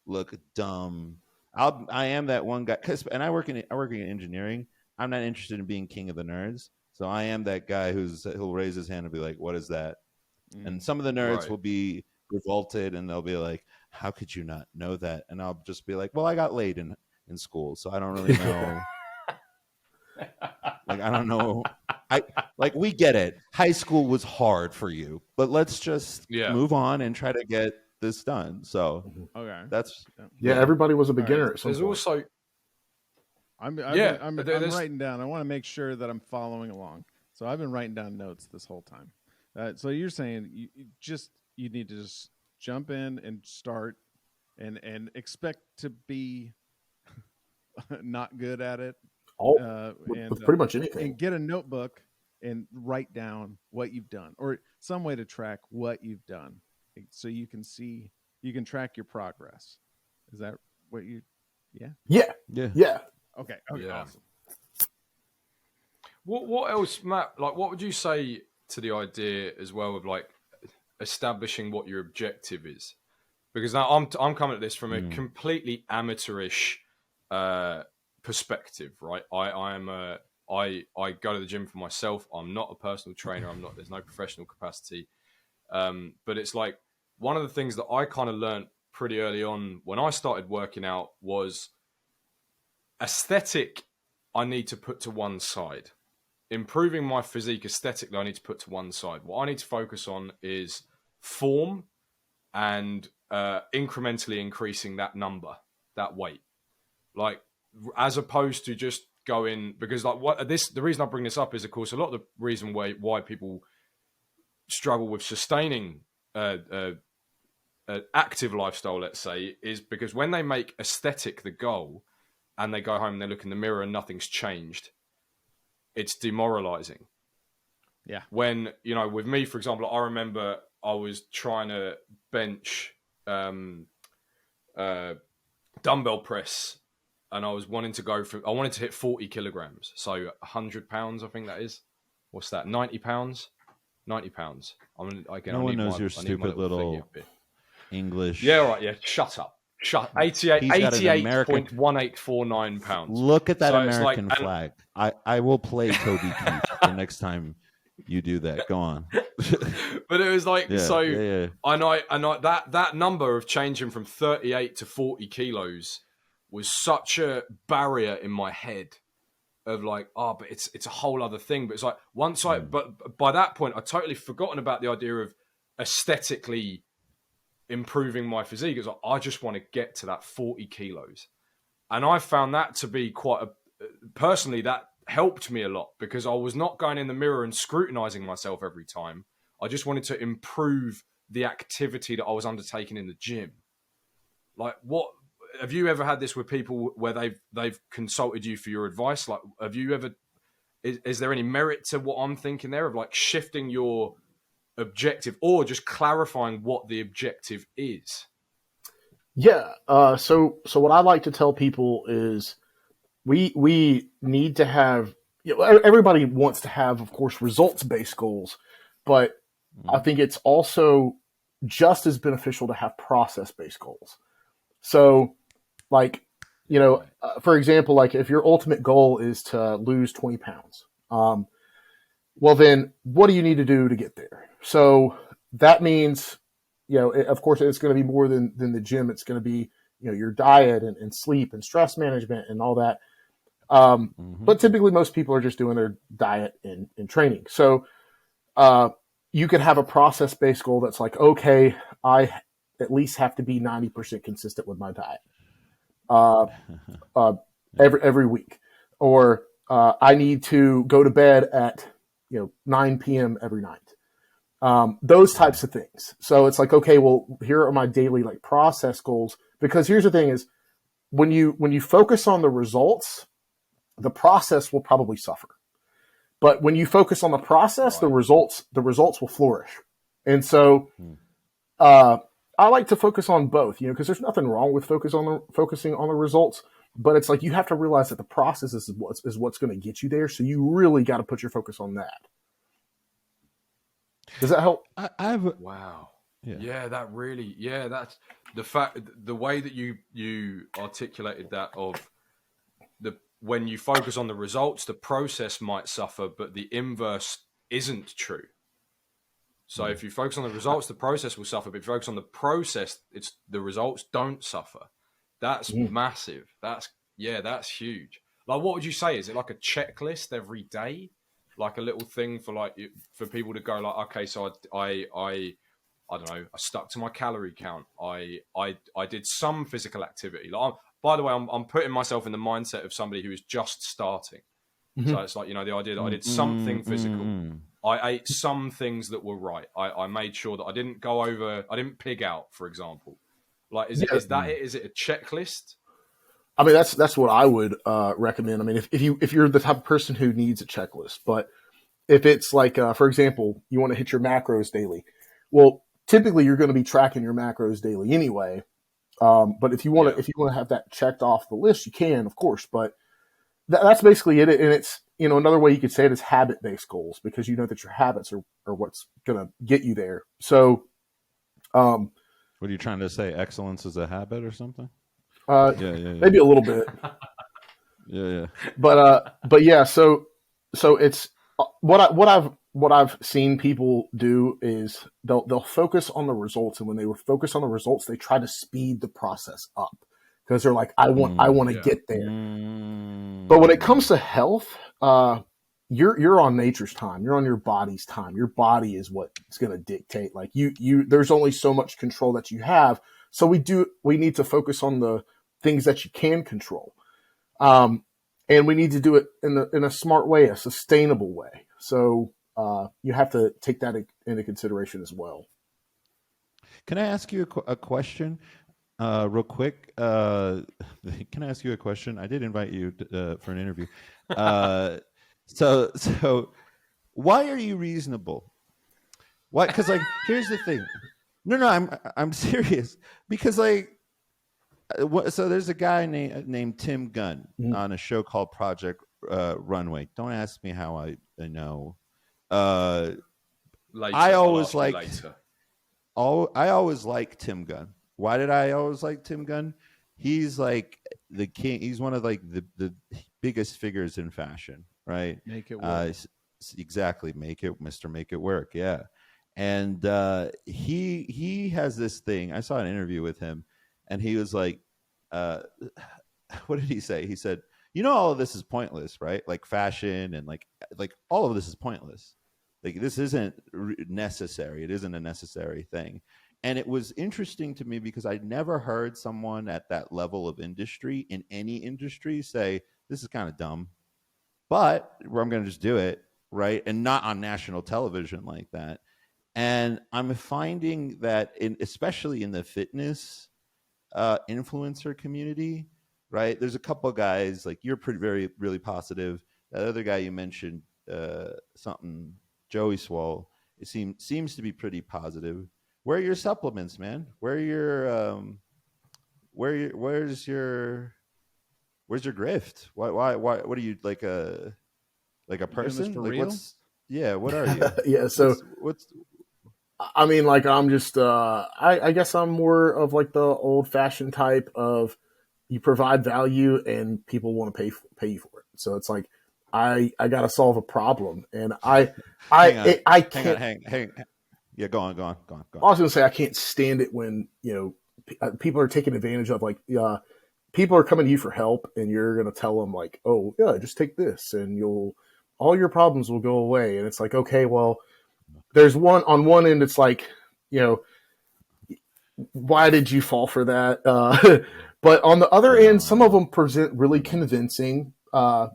B: look dumb. I am that one guy, and I work in engineering. I'm not interested in being king of the nerds. So I am that guy who'll raise his hand and be like, what is that? And some of the nerds will be revolted and they'll be like, how could you not know that? And I'll just be like, well, I got laid in school, so I don't really know. Like, I don't know. We get it. High school was hard for you, but let's just move on and try to get this done. So that's
A: everybody was a beginner at some
D: There's
A: point.
D: also
C: I'm writing down. I want to make sure that I'm following along. So I've been writing down notes this whole time. So you're saying you need to just jump in and start and expect to be not good at it.
A: Pretty much anything.
C: And get a notebook and write down what you've done, or some way to track what you've done, so you can track your progress. Is that what you? Yeah. Okay. Awesome.
D: What else, Matt? Like, what would you say to the idea as well of like establishing what your objective is? Because now I'm coming at this from a completely amateurish perspective, right? I go to the gym for myself. I'm not a personal trainer. There's no professional capacity. But it's like one of the things that I kind of learned pretty early on when I started working out was aesthetic. I need to put to one side. Improving my physique aesthetically, I need to put to one side. What I need to focus on is form and incrementally increasing that number, that weight. Like, as opposed to just going, because like the reason I bring this up is, of course, a lot of the reason why people struggle with sustaining an active lifestyle, let's say, is because when they make aesthetic the goal and they go home and they look in the mirror and nothing's changed, it's demoralizing.
C: Yeah.
D: When, with me, for example, I remember I was trying to bench dumbbell press, and I was wanting to hit 40 kilograms. So 100 pounds, I think that is. What's that? 90 pounds? 90 pounds.
B: No one knows your stupid little English.
D: Yeah, right. Yeah. Shut up. 88.1849 pounds.
B: Look at that American flag. I will play Toby Keith the next time you do that. Go on.
D: But it was like, I know that number of changing from 38 to 40 kilos was such a barrier in my head of like, but it's a whole other thing. But it's like but by that point, I'd totally forgotten about the idea of aesthetically improving my physique. It's like, I just want to get to that 40 kilos. And I found that to be personally, that helped me a lot, because I was not going in the mirror and scrutinizing myself every time. I just wanted to improve the activity that I was undertaking in the gym. Like, what have you ever had this with people where they've consulted you for your advice? Like, have you ever, is there any merit to what I'm thinking there of like shifting your objective or just clarifying what the objective is?
A: Yeah. So what I like to tell people is we need to have, everybody wants to have, of course, results-based goals, but I think it's also just as beneficial to have process-based goals. So like, for example, like if your ultimate goal is to lose 20 pounds, well then what do you need to do to get there? So that means, of course it's going to be more than the gym. It's going to be, your diet and sleep and stress management and all that. But typically most people are just doing their diet and training. So, you could have a process-based goal that's like, okay, I at least have to be 90% consistent with my diet, every week, or, I need to go to bed at, 9 PM every night. Those types of things. So it's like, okay, well, here are my daily like process goals, because here's the thing is when you focus on the results, the process will probably suffer. But when you focus on the process, the results will flourish. And so, I like to focus on both, because there's nothing wrong with focusing on the results, but it's like you have to realize that the process is what's going to get you there. So you really got to put your focus on that. Does that help?
D: Wow.
B: Yeah.
D: That's the way that you articulated that of when you focus on the results, the process might suffer, but the inverse isn't true. So if you focus on the results, the process will suffer. But if you focus on the process, it's the results don't suffer. That's massive. That's huge. Like, what would you say? Is it like a checklist every day? Like a little thing for people to go like, okay, so I don't know, I stuck to my calorie count. I did some physical activity. Like, by the way, I'm putting myself in the mindset of somebody who is just starting. So it's like, the idea that I did something physical. I ate some things that were right. I made sure that I didn't pig out, for example. Like, is that it? Is it a checklist?
A: I mean, that's what I would recommend. I mean, if you're the type of person who needs a checklist, but if it's like, for example, you want to hit your macros daily, well, typically you're going to be tracking your macros daily anyway. But if you want to have that checked off the list, you can, of course. But that's basically it. And it's, another way you could say it is habit-based goals, because you know that your habits are what's going to get you there. So,
B: what are you trying to say? Excellence is a habit or something?
A: Maybe a little bit.
B: Yeah.
A: But yeah. So it's what I've seen people do is they'll focus on the results, and when they focus on the results, they try to speed the process up because they're like, I want to get there. But when it comes to health, you're on nature's time. You're on your body's time. Your body is what's going to dictate. Like there's only so much control that you have. So we need to focus on the things that you can control. And we need to do it in a smart way, a sustainable way. So you have to take that into consideration as well.
B: Can I ask you a question real quick? Can I ask you a question? I did invite you for an interview. So why are you reasonable? Why? Because here's the thing. No, I'm serious. Because so there's a guy named Tim Gunn on a show called Project Runway. Don't ask me how I know.
D: Later,
B: I always liked Tim Gunn. Why did I always like Tim Gunn? He's like the king. He's one of the biggest figures in fashion, right?
C: Make it work.
B: Exactly. Make it work. Yeah. And he has this thing. I saw an interview with him, and he was like, what did he say? He said, all of this is pointless, right? Like fashion and like all of this is pointless. Like this isn't necessary. It isn't a necessary thing. And it was interesting to me because I'd never heard someone at that level of industry in any industry say, this is kind of dumb, but I'm going to just do it, right? And not on national television like that. And I'm finding that especially in the fitness influencer community, right? There's a couple of guys, like you're really positive. That other guy you mentioned, something, Joey Swole, it seems to be pretty positive. Where are your supplements, man? Where's your grift? Why what are you like a person?
C: For
B: like
C: real?
B: What are you?
A: Yeah. So
B: what's
A: I mean, like I'm just I guess I'm more of like the old fashioned type of you provide value and people want to pay you for it. So it's like I got to solve a problem, and I can't.
B: Hang. Yeah, go on.
A: I was going to say I can't stand it when people are taking advantage of people are coming to you for help, and you're going to tell them like, oh yeah, just take this, and all your problems will go away. And it's like, okay, well, there's on one end, it's like, why did you fall for that? But on the other end, some of them present really convincing, I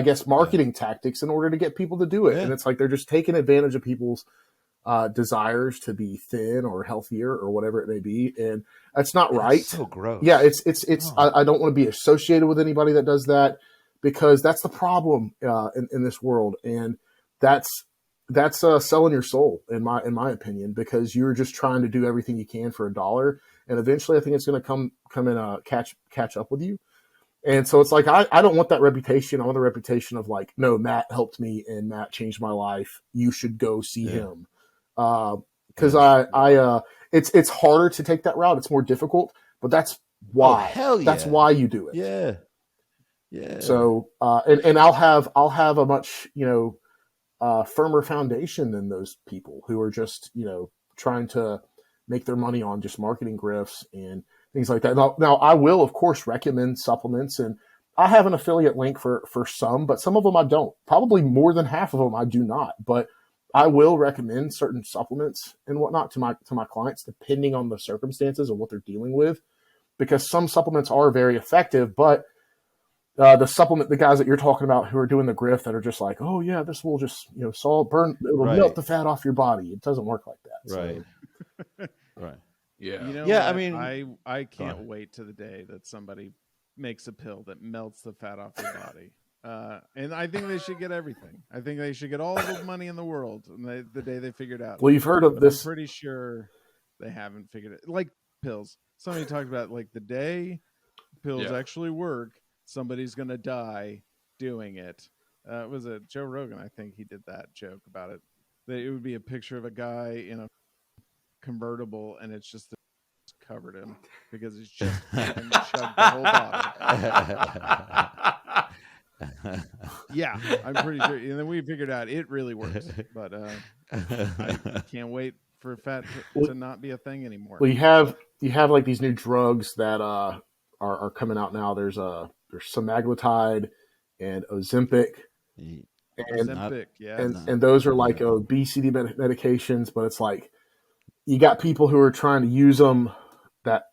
A: guess, marketing tactics in order to get people to do it. Yeah. And it's like they're just taking advantage of people's desires to be thin or healthier or whatever it may be, and that's not right.
B: It's so gross.
A: Yeah, it's. I don't want to be associated with anybody that does that, because that's the problem in this world, and that's that's selling your soul in my opinion, because you're just trying to do everything you can for $1, and eventually I think it's going to come and catch up with you. And so it's like I don't want that reputation. I want the reputation of like, no, Matt helped me and Matt changed my life. You should go see him. Because it's harder to take that route. It's more difficult, but that's why.
B: Hell yeah.
A: That's why you do it.
B: Yeah. Yeah.
A: So and I'll have a much firmer foundation than those people who are just trying to make their money on just marketing grifts and things like that. Now I will of course recommend supplements, and I have an affiliate link for some, but some of them I don't. Probably more than half of them I do not. But I will recommend certain supplements and whatnot to my clients depending on the circumstances and what they're dealing with, because some supplements are very effective, but the guys that you're talking about who are doing the grift that are just like, oh yeah, this will just it'll melt the fat off your body. It doesn't work like that.
B: Right.
A: So.
B: Right.
C: Yeah.
B: Yeah.
C: What?
B: I mean,
C: I can't wait to the day that somebody makes a pill that melts the fat off your body. And I think they should get everything. I think they should get all the money in the world the day they figure it out.
A: Well, you've heard of this.
C: I'm pretty sure they haven't figured it. Like pills. Somebody talked about like the day pills actually work, somebody's going to die doing it. Was it Joe Rogan? I think he did that joke about it. That it would be a picture of a guy in a convertible, and it's just covered him because he's just fucking chugged the whole bottle. Yeah, I'm pretty sure. And then we figured out it really works. But I can't wait for fat to not be a thing anymore.
A: Well, you have like these new drugs that are coming out now. There's semaglutide and Ozempic. And those are like obesity medications, but it's like you got people who are trying to use them that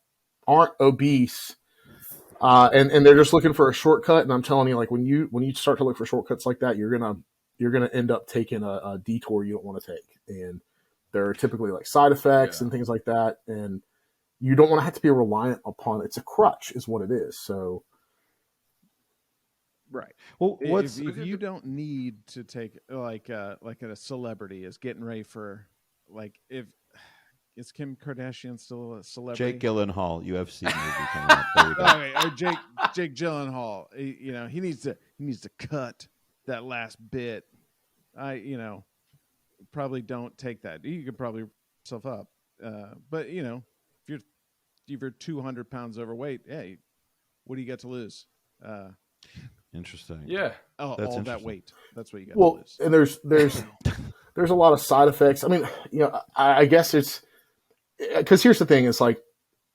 A: aren't obese, and they're just looking for a shortcut. And I'm telling you, like when you start to look for shortcuts like that, you're gonna end up taking a detour you don't want to take, and there are typically like side effects and things like that, and you don't want to have to be reliant upon it. It's a crutch, is what it is. So.
C: Right.
B: Well,
C: if you don't need to take like a celebrity is getting ready for is Kim Kardashian still a celebrity?
B: Jake Gyllenhaal, UFC movie coming up. There you go.
C: Or Jake Gyllenhaal. He needs to cut that last bit. Probably don't take that. You could probably yourself up. But if you're 200 pounds overweight, hey, what do you got to lose?
B: Interesting.
C: Yeah.
B: That's
C: all that weight. That's what you got to lose.
A: And there's a lot of side effects. I mean, I guess it's because here's the thing: it's like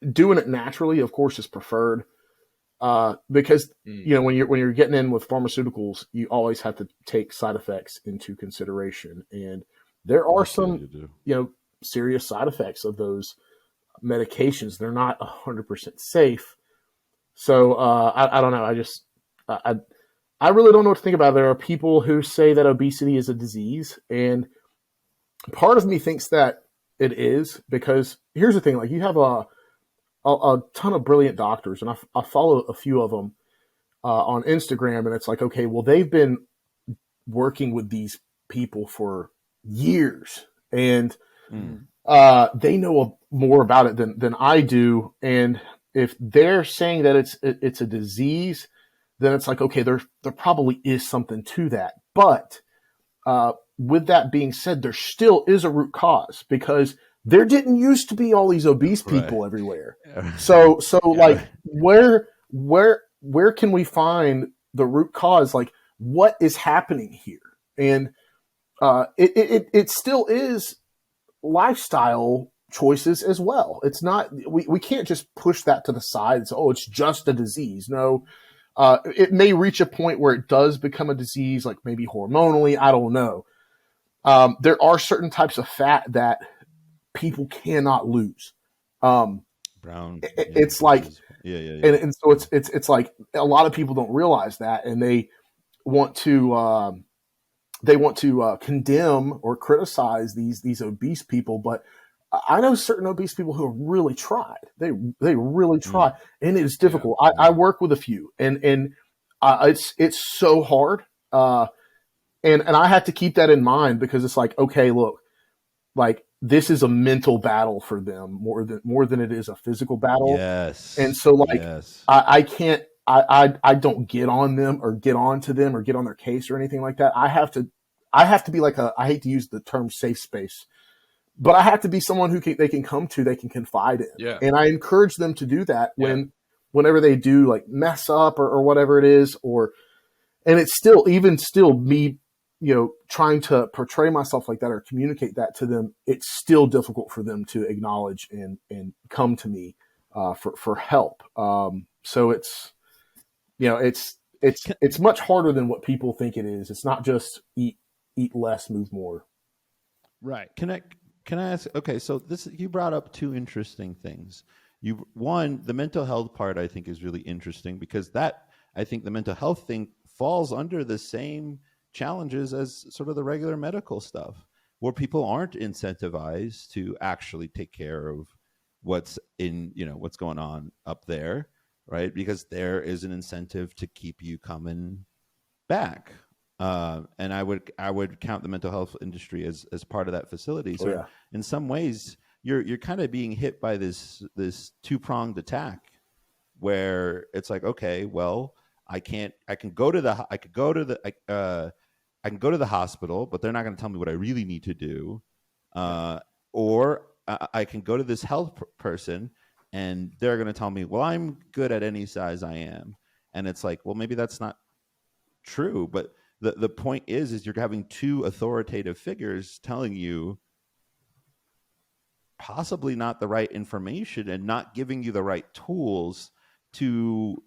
A: doing it naturally, of course, is preferred. Because when you're getting in with pharmaceuticals, you always have to take side effects into consideration, and there are some serious side effects of those medications. They're not 100% safe. So I don't know. I really don't know what to think about it. There are people who say that obesity is a disease, and part of me thinks that it is, because here's the thing: like you have a ton of brilliant doctors, and I follow a few of them on Instagram, and it's like, okay, well, they've been working with these people for years, and they know more about it than I do. And if they're saying that it's a disease, then it's like, okay, there probably is something to that. But with that being said, there still is a root cause, because there didn't used to be all these obese people everywhere. So like where can we find the root cause? Like what is happening here? And it still is lifestyle choices as well. It's not, we can't just push that to the side and say, oh, it's just a disease. No, it may reach a point where it does become a disease, like maybe hormonally. I don't know. There are certain types of fat that people cannot lose.
B: Brown.
A: It's like, and so it's like a lot of people don't realize that, and they want to condemn or criticize these obese people. But I know certain obese people who have really tried. They really try, and it is difficult. I work with a few, and it's so hard. and I have to keep that in mind, because it's like, okay, look, like this is a mental battle for them more than it is a physical battle.
B: Yes.
A: And so like
B: yes.
A: I can't I don't get on them or get onto them or get on their case or anything like that. I have to be like I hate to use the term safe space, but I have to be someone who they can come to, they can confide in.
D: Yeah.
A: And I encourage them to do that whenever they do like mess up or whatever it is, and it's still me, trying to portray myself like that or communicate that to them. It's still difficult for them to acknowledge and come to me for help. So it's much harder than what people think it is. It's not just eat less, move more.
C: Right.
B: Can I ask? Okay, so you brought up two interesting things. One, the mental health part, I think, is really interesting, because I think the mental health thing falls under the same challenges as sort of the regular medical stuff, where people aren't incentivized to actually take care of what's going on up there, right? Because there is an incentive to keep you coming back. And I would count the mental health industry as part of that facility. So in some ways, you're kind of being hit by this two-pronged attack, where it's like, okay, well, I can go to the hospital, but they're not going to tell me what I really need to do, or I can go to this health person, and they're going to tell me, well, I'm good at any size I am. And it's like, well, maybe that's not true. But the point is you're having two authoritative figures telling you possibly not the right information and not giving you the right tools to,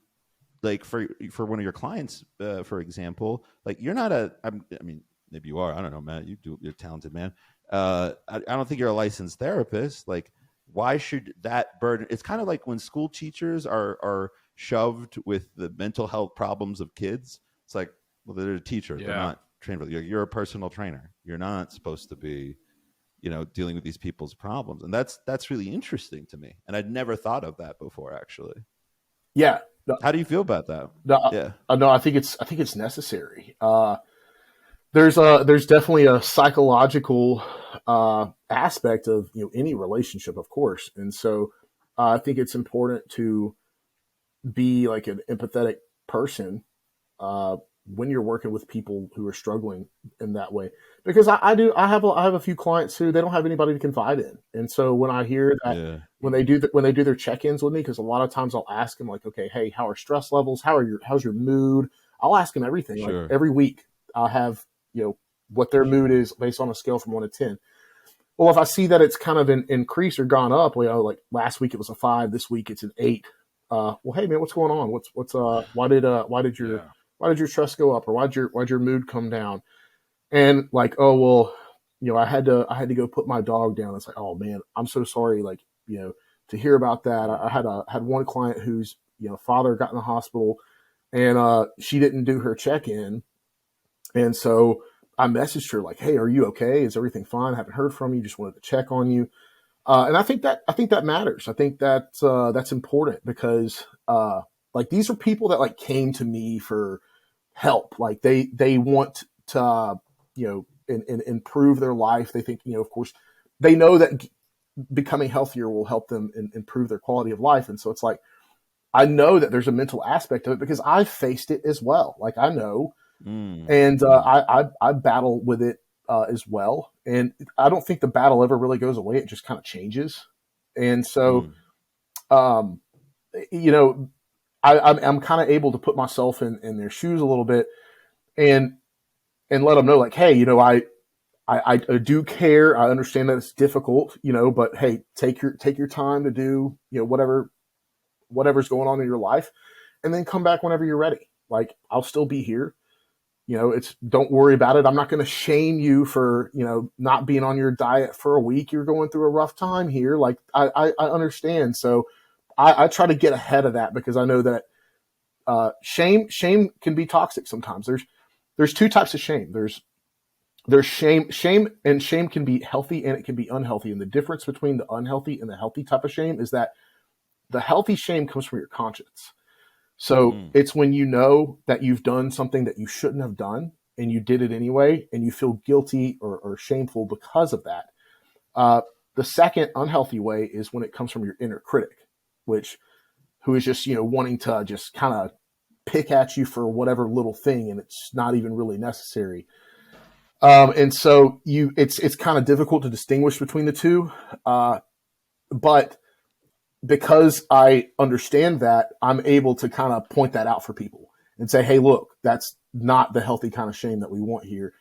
B: like, for one of your clients, for example, like, you're not I mean, maybe you are, I don't know, man, you're a talented man. I don't think you're a licensed therapist. Like, why should that burden? It's kind of like when school teachers are shoved with the mental health problems of kids. It's like, well, they're a teacher. They're not trained. You're a personal trainer. You're not supposed to be, dealing with these people's problems. And that's really interesting to me. And I'd never thought of that before, actually.
A: Yeah.
B: How do you feel about that?
A: No, I think it's necessary. There's definitely a psychological aspect of any relationship, of course, and so I think it's important to be like an empathetic person when you're working with people who are struggling in that way. Because I have a few clients who they don't have anybody to confide in, and so when I hear that when they do their check-ins with me, because a lot of times I'll ask them, like, okay, hey, how are stress levels? How's your mood? I'll ask them everything.
B: Sure.
A: Like every week I'll have what their mood is based on a scale from 1 to 10. Well, if I see that it's kind of increased or gone up, like last week it was a 5, this week it's an 8. Well, hey man, what's going on? Why did your stress go up, or why'd your mood come down? And like, oh well, I had to go put my dog down. It's like, oh man, I'm so sorry. Like, to hear about that. I had one client whose father got in the hospital, and she didn't do her check-in, and so I messaged her like, hey, are you okay? Is everything fine? I haven't heard from you. Just wanted to check on you. And I think that matters. I think that's important, because like these are people that like came to me for help. Like they want to improve their life. They think of course they know that becoming healthier will help them improve their quality of life. And so it's like, I know that there's a mental aspect of it because I've faced it as well. Like I know. And I battle with it as well. And I don't think the battle ever really goes away. It just kind of changes. And so, I'm kind of able to put myself in their shoes a little bit and let them know, like, hey, I do care. I understand that it's difficult, but hey, take your time to do, whatever's going on in your life, and then come back whenever you're ready. Like, I'll still be here. Don't worry about it. I'm not going to shame you for, not being on your diet for a week. You're going through a rough time here. Like, I understand. So I try to get ahead of that, because I know that shame can be toxic sometimes. There's two types of shame. There's shame, and shame can be healthy and it can be unhealthy. And the difference between the unhealthy and the healthy type of shame is that the healthy shame comes from your conscience. So it's when you know that you've done something that you shouldn't have done, and you did it anyway, and you feel guilty or shameful because of that. The second unhealthy way is when it comes from your inner critic, who is just, wanting to just kind of pick at you for whatever little thing, and it's not even really necessary. And so it's kind of difficult to distinguish between the two. But because I understand that, I'm able to kind of point that out for people and say, hey, look, that's not the healthy kind of shame that we want here.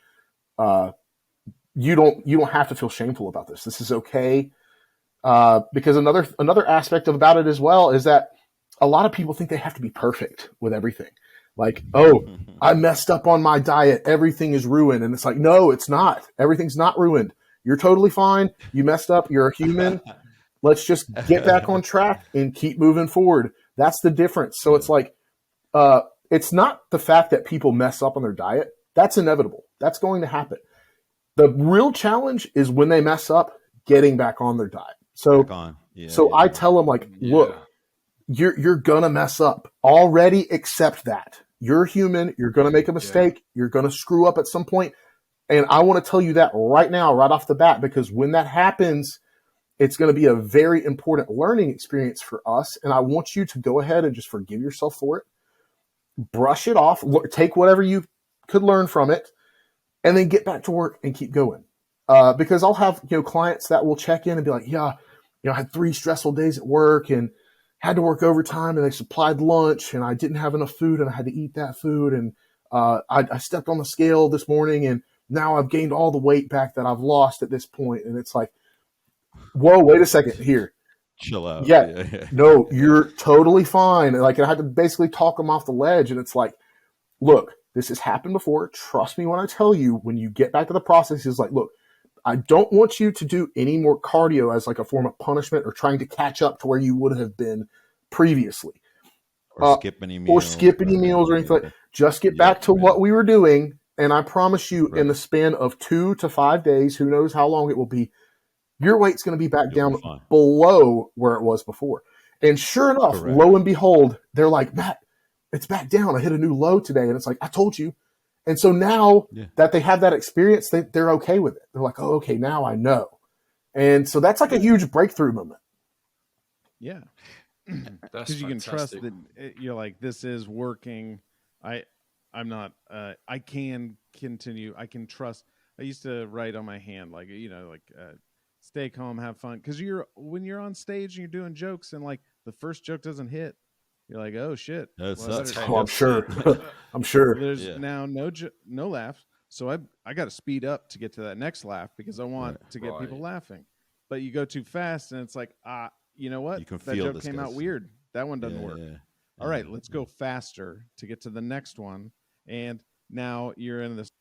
A: You don't have to feel shameful about this. This is okay. Because another aspect about it as well is that a lot of people think they have to be perfect with everything. Like, oh, I messed up on my diet, everything is ruined. And it's like, no, it's not. Everything's not ruined. You're totally fine. You messed up. You're a human. Let's just get back on track and keep moving forward. That's the difference. So it's like, it's not the fact that people mess up on their diet. That's inevitable. That's going to happen. The real challenge is when they mess up, getting back on their diet. So I tell them, like, look, you're gonna mess up. Already accept that. You're human. You're gonna make a mistake. You're gonna screw up at some point. And I want to tell you that right now, right off the bat, because when that happens, it's going to be a very important learning experience for us. And I want you to go ahead and just forgive yourself for it. Brush it off. Take whatever you could learn from it, and then get back to work and keep going. Because I'll have clients that will check in and be like, yeah, I had 3 stressful days at work and had to work overtime, and they supplied lunch, and I didn't have enough food, and I had to eat that food. And I stepped on the scale this morning, and now I've gained all the weight back that I've lost at this point. And it's like, whoa, wait a second here.
B: Chill out.
A: Yeah. No, you're totally fine. Like, I had to basically talk them off the ledge. And it's like, look, this has happened before. Trust me when I tell you, when you get back to the process, it's like, look, I don't want you to do any more cardio as like a form of punishment or trying to catch up to where you would have been previously.
B: Or skip any meals.
A: Or anything like that. Just get back to what we were doing. And I promise you, in the span of 2 to 5 days, who knows how long it will be, your weight's going to be back down below where it was before. And sure enough, lo and behold, they're like, Matt, it's back down. I hit a new low today. And it's like, I told you. And so now that they have that experience, they're okay with it. They're like, oh, okay, now I know. And so that's like a huge breakthrough moment.
C: Yeah. Because you can trust that you're like, this is working. I'm not, I can continue. I can trust. I used to write on my hand, like, stay calm, have fun. Because when you're on stage and you're doing jokes and like the first joke doesn't hit, you're like, oh shit.
A: I'm sure. I'm sure.
C: There's now no laughs. So I got to speed up to get to that next laugh because I want to get people laughing. But you go too fast and it's like, you know what?
B: You can
C: that
B: feel
C: joke came out weird. That one doesn't work.
B: Yeah.
C: All right, let's go faster to get to the next one. And now you're in this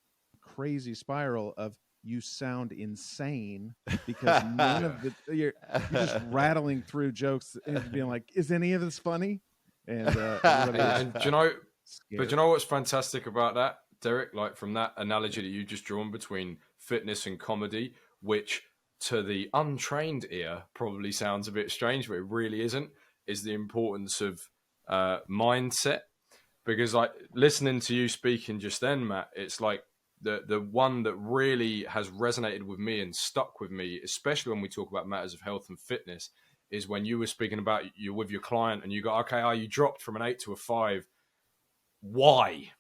C: crazy spiral of you sound insane because none of you're just rattling through jokes and being like, is any of this funny? And
D: do you know what's fantastic about that, Derek? Like, from that analogy that you just drawn between fitness and comedy, which to the untrained ear probably sounds a bit strange, but it really isn't, is the importance of mindset. Because like listening to you speaking just then, Matt, it's like the one that really has resonated with me and stuck with me, especially when we talk about matters of health and fitness, is when you were speaking about you with your client and you go, okay, you dropped from an 8 to a 5. Why?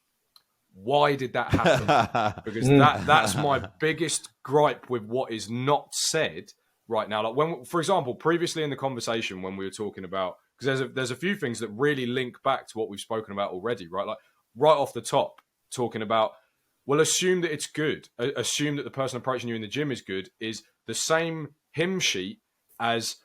D: Why did that happen? Because that's my biggest gripe with what is not said right now. Like when, for example, previously in the conversation when we were talking about, because there's a few things that really link back to what we've spoken about already, right? Like right off the top, talking about, well, assume that it's good. Assume that the person approaching you in the gym is good is the same hymn sheet as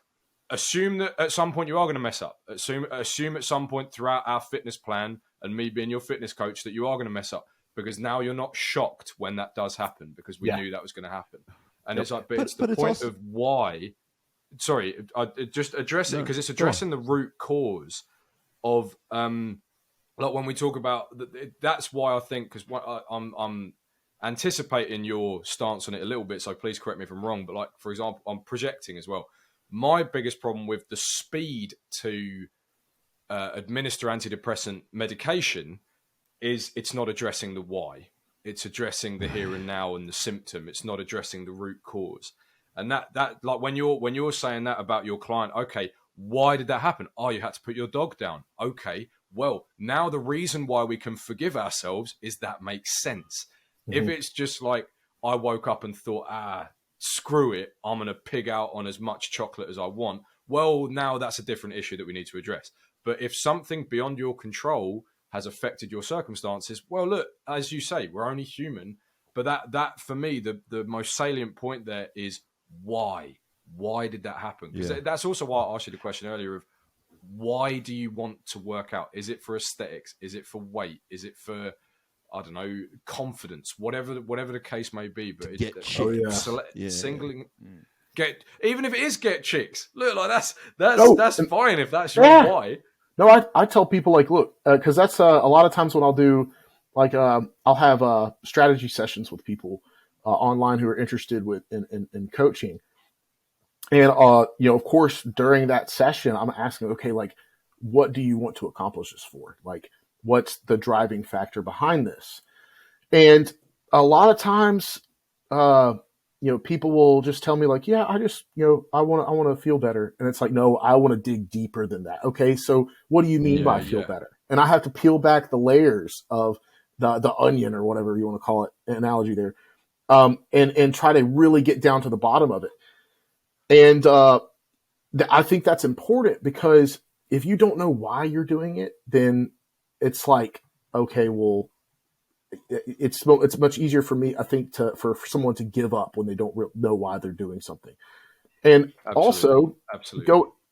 D: assume that at some point you are going to mess up. Assume at some point throughout our fitness plan and me being your fitness coach that you are going to mess up, because now you're not shocked when that does happen because we knew that was going to happen. And it's like, but it's the point of why. Sorry, I just address it because it's addressing the root cause of like when we talk about that's why I think, because I'm anticipating your stance on it a little bit, so please correct me if I'm wrong, but like, for example, I'm projecting as well. My biggest problem with the speed to administer antidepressant medication is it's not addressing the why. It's addressing the here and now and the symptom. It's not addressing the root cause. And that like when you're saying that about your client, okay, why did that happen? Oh, you had to put your dog down. Okay, well, now the reason why we can forgive ourselves is that makes sense. If it's just like I woke up and thought, screw it, I'm going to pig out on as much chocolate as I want. Well, now that's a different issue that we need to address. But if something beyond your control has affected your circumstances, well, look, as you say, we're only human. But that for me, the most salient point there is why. Why did that happen? Because that's also why I asked you the question earlier of why do you want to work out? Is it for aesthetics? Is it for weight? Is it for, I don't know, confidence? Whatever the case may be. But singling, get, even if it is get chicks. Look, like that's fine if that's your why.
A: No, I tell people like, look, because that's a lot of times when I'll do, like, I'll have strategy sessions with people online who are interested in coaching. And, of course, during that session, I'm asking, okay, like, what do you want to accomplish this for? Like, what's the driving factor behind this? And a lot of times, people will just tell me like, yeah, I just, I want to feel better. And it's like, no, I want to dig deeper than that. Okay. So what do you mean by feel better? And I have to peel back the layers of the onion or whatever you want to call it, analogy there. And try to really get down to the bottom of it. And I think that's important because if you don't know why you're doing it, then it's like, okay, well, it's much easier for me, I think, for someone to give up when they don't know why they're doing something. And also,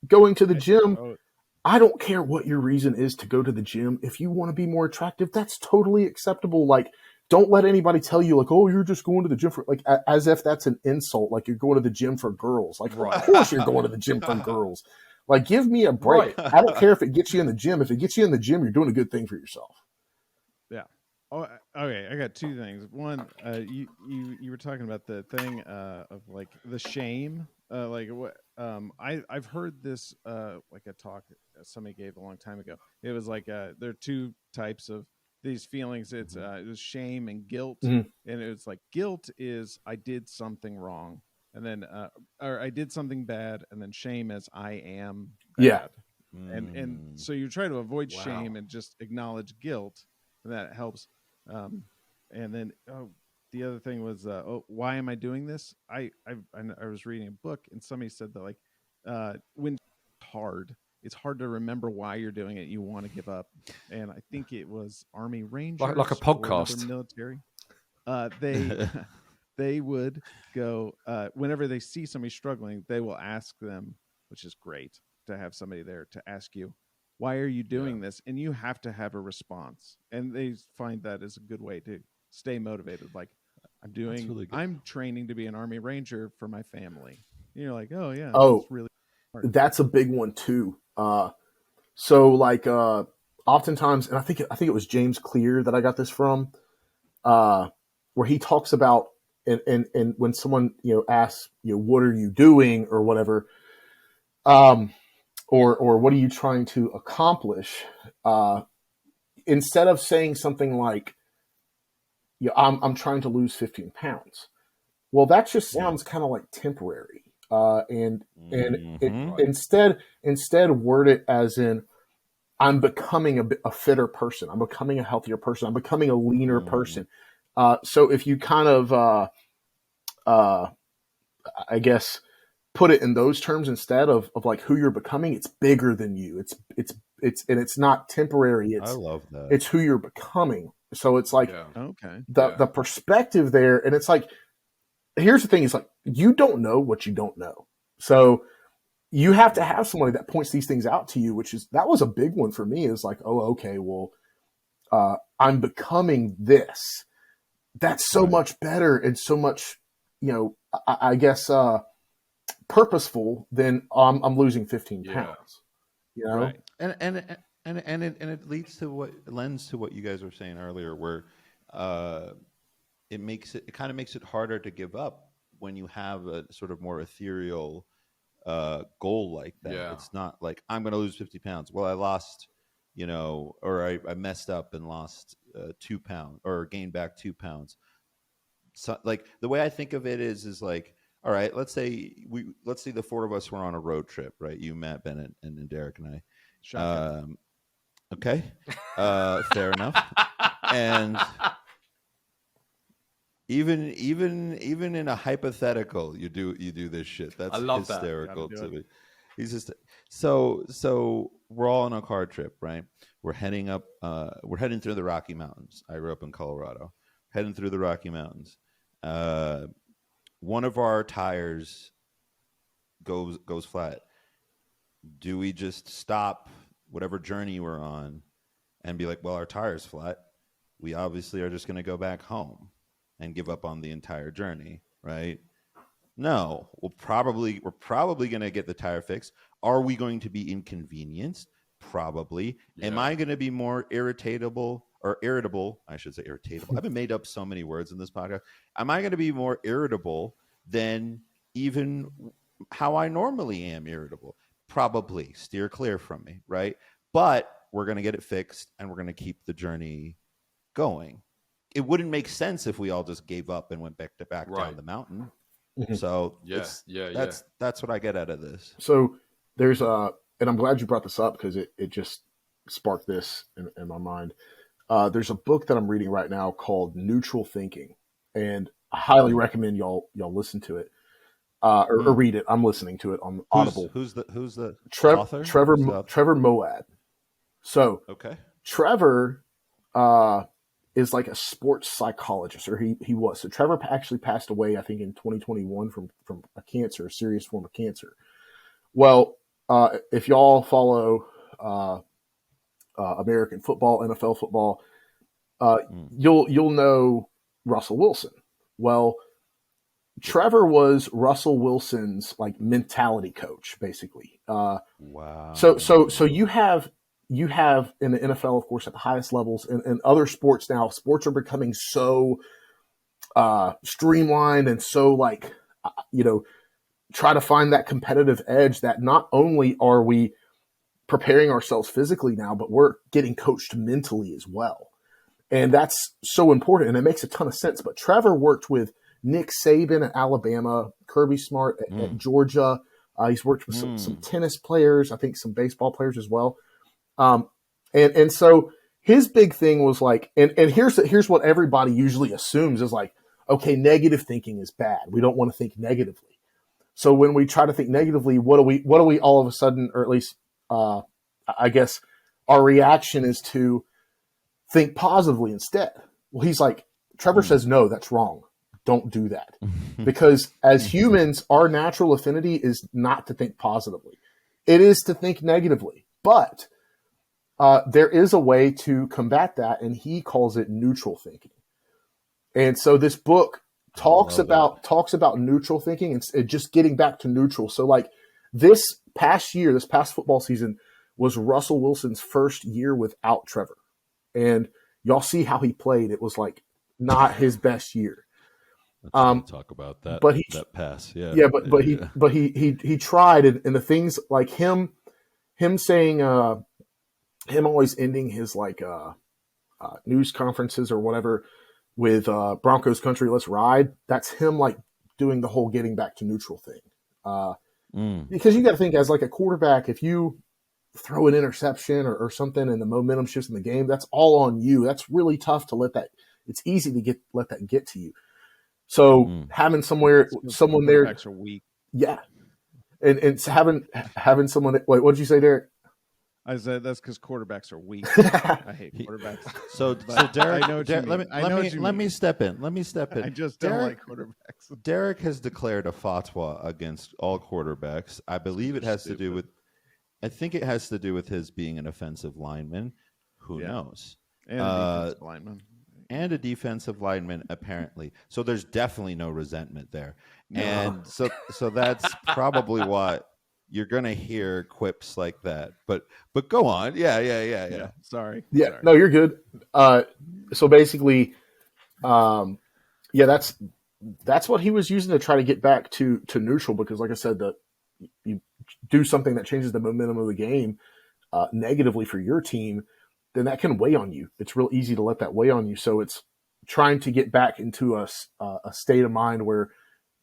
A: going to the gym, I don't care what your reason is to go to the gym. If you want to be more attractive, that's totally acceptable. Like, don't let anybody tell you like, oh, you're just going to the gym for, like, as if that's an insult. Like you're going to the gym for girls. Like, of course you're going to the gym for girls. Like, give me a break. Right. I don't care if it gets you in the gym. If it gets you in the gym, you're doing a good thing for yourself.
C: Yeah. Oh, okay. I got two things. One, you were talking about the thing of like the shame. Like what? I've heard this like a talk somebody gave a long time ago. It was like there are two types of these feelings. It was shame and guilt, and it's like guilt is I did something wrong, and then or I did something bad, and then shame is I am bad. And so you try to avoid shame and just acknowledge guilt, and that helps. And then the other thing was why am I doing this? I was reading a book and somebody said that like when it's hard to remember why you're doing it. You want to give up. And I think it was Army Rangers,
D: like a podcast,
C: military. They would go whenever they see somebody struggling, they will ask them, which is great to have somebody there to ask you, why are you doing this? And you have to have a response. And they find that is a good way to stay motivated. Like I'm training to be an Army Ranger for my family. And you're like, oh yeah.
A: That's really hard. That's a big one too. So like, oftentimes, and I think it was James Clear that I got this from, where he talks about, and when someone, asks, what are you doing or whatever, or what are you trying to accomplish? Instead of saying something like, I'm trying to lose 15 pounds. Well, that just sounds kind of like temporary. Instead word it as in, I'm becoming a fitter person. I'm becoming a healthier person. I'm becoming a leaner person. So if you kind of, I guess, put it in those terms instead of like who you're becoming, it's bigger than you. It's not temporary.
B: I love that.
A: It's who you're becoming. So it's like the perspective there, and it's like, here's the thing: it's like you don't know what you don't know. So you have to have somebody that points these things out to you, that was a big one for me. Is like, oh, okay, well, I'm becoming this. That's so much better and so much, I guess, purposeful than I'm losing 15 pounds.
B: Right. And it lends to what you guys were saying earlier, where it kind of makes it harder to give up when you have a sort of more ethereal goal like that. It's not like I'm going to lose 50 pounds. Well, I lost or I messed up and lost 2 pounds or gained back 2 pounds. So, like, the way I think of it is like, all right, let's say the four of us were on a road trip, right? You, Matt, Bennett, and Derek and I.
C: Shocking.
B: Okay, fair enough. And even in a hypothetical, you do this shit. That's
D: I love
B: hysterical
C: that.
B: to me. He's just so we're all on a car trip, right? We're heading through the Rocky Mountains. I grew up in Colorado. Heading through the Rocky Mountains. One of our tires goes flat. Do we just stop whatever journey we're on and be like, well, our tire's flat? We obviously are just going to go back home and give up on the entire journey, right? No, we're probably going to get the tire fixed. Are we going to be inconvenienced? Probably. Yeah. Am I going to be more irritable? I should say irritable. I've been made up so many words in this podcast. Am I going to be more irritable than even how I normally am irritable? Probably. Steer clear from me, right? But we're going to get it fixed and we're going to keep the journey going. It wouldn't make sense if we all just gave up and went back down the mountain. Mm-hmm. So that's what I get out of this.
A: So there's and I'm glad you brought this up because it just sparked this in my mind. There's a book that I'm reading right now called Neutral Thinking, and I highly recommend y'all listen to it or read it. I'm listening to it on Audible.
B: Who's the
A: author? Trevor Moawad. So
B: okay,
A: Trevor is like a sports psychologist, or he was. So Trevor actually passed away, I think, in 2021 from a serious form of cancer. Well, if y'all follow American football, NFL football, you'll know Russell Wilson. Well, Trevor was Russell Wilson's like mentality coach, basically.
B: Wow.
A: So you have in the NFL, of course, at the highest levels, and other sports now. Sports are becoming so streamlined and so like try to find that competitive edge that not only are we preparing ourselves physically now, but we're getting coached mentally as well. And that's so important. And it makes a ton of sense. But Trevor worked with Nick Saban at Alabama, Kirby Smart at Georgia. He's worked with some tennis players, I think some baseball players as well. And so his big thing was like, and here's what everybody usually assumes is like, okay, negative thinking is bad. We don't want to think negatively. So when we try to think negatively, what do we all of a sudden, or at least, I guess our reaction is to think positively instead. Well, he's like, Trevor says, no, that's wrong. Don't do that. Because as humans, our natural affinity is not to think positively. It is to think negatively. But there is a way to combat that, and he calls it neutral thinking. And so this book talks about neutral thinking and just getting back to neutral. So like this past football season was Russell Wilson's first year without Trevor. And y'all see how he played. It was like not his best year.
B: Talk about that,
A: but
B: that pass. Yeah.
A: Yeah. But he tried. And the things like him saying, him always ending his like, news conferences or whatever with, Broncos country, let's ride. That's him like doing the whole getting back to neutral thing. Because you got to think as like a quarterback, if you throw an interception or something and the momentum shifts in the game, that's all on you. That's really tough to it's easy to let that get to you. So having someone there,
C: are weak.
A: Yeah. And having someone, wait, what did you say, Derek?
C: I said that's because quarterbacks are weak. I hate quarterbacks.
B: So Derek,
C: I know what you mean.
B: let me step in. I
C: just don't like quarterbacks.
B: Derek has declared a fatwa against all quarterbacks. I believe it has to do with. I think it has to do with his being an offensive lineman. Who knows?
C: And a defensive lineman.
B: And a defensive lineman, apparently. So there's definitely no resentment there. No. And so that's probably why you're gonna hear quips like that. But go on. Yeah.
C: Sorry.
A: Yeah.
C: Sorry.
A: No, you're good. So basically, that's what he was using to try to get back to neutral, because like I said, you do something that changes the momentum of the game. negatively for your team, then that can weigh on you. It's real easy to let that weigh on you. So it's trying to get back into a state of mind where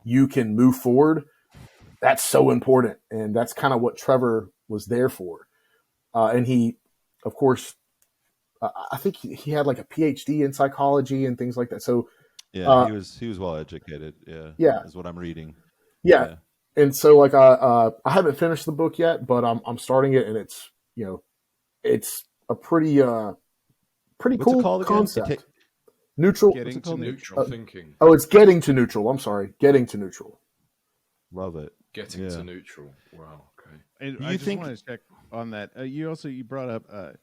A: you can move forward. That's so important. And that's kind of what Trevor was there for. And he, of course, I think he had like a PhD in psychology and things like that. So
B: Yeah, he was well educated. Yeah,
A: yeah,
B: is what I'm reading.
A: yeah. And so like I haven't finished the book yet, but I'm starting it, and it's it's a pretty
B: What's
A: cool
B: it called again?
A: concept. Neutral.
C: Getting to
D: Neutral thinking.
A: Oh, it's getting to neutral. I'm sorry, getting to neutral.
B: Love it.
D: Getting to neutral. Wow. Okay.
C: And I just want to check on that. You brought up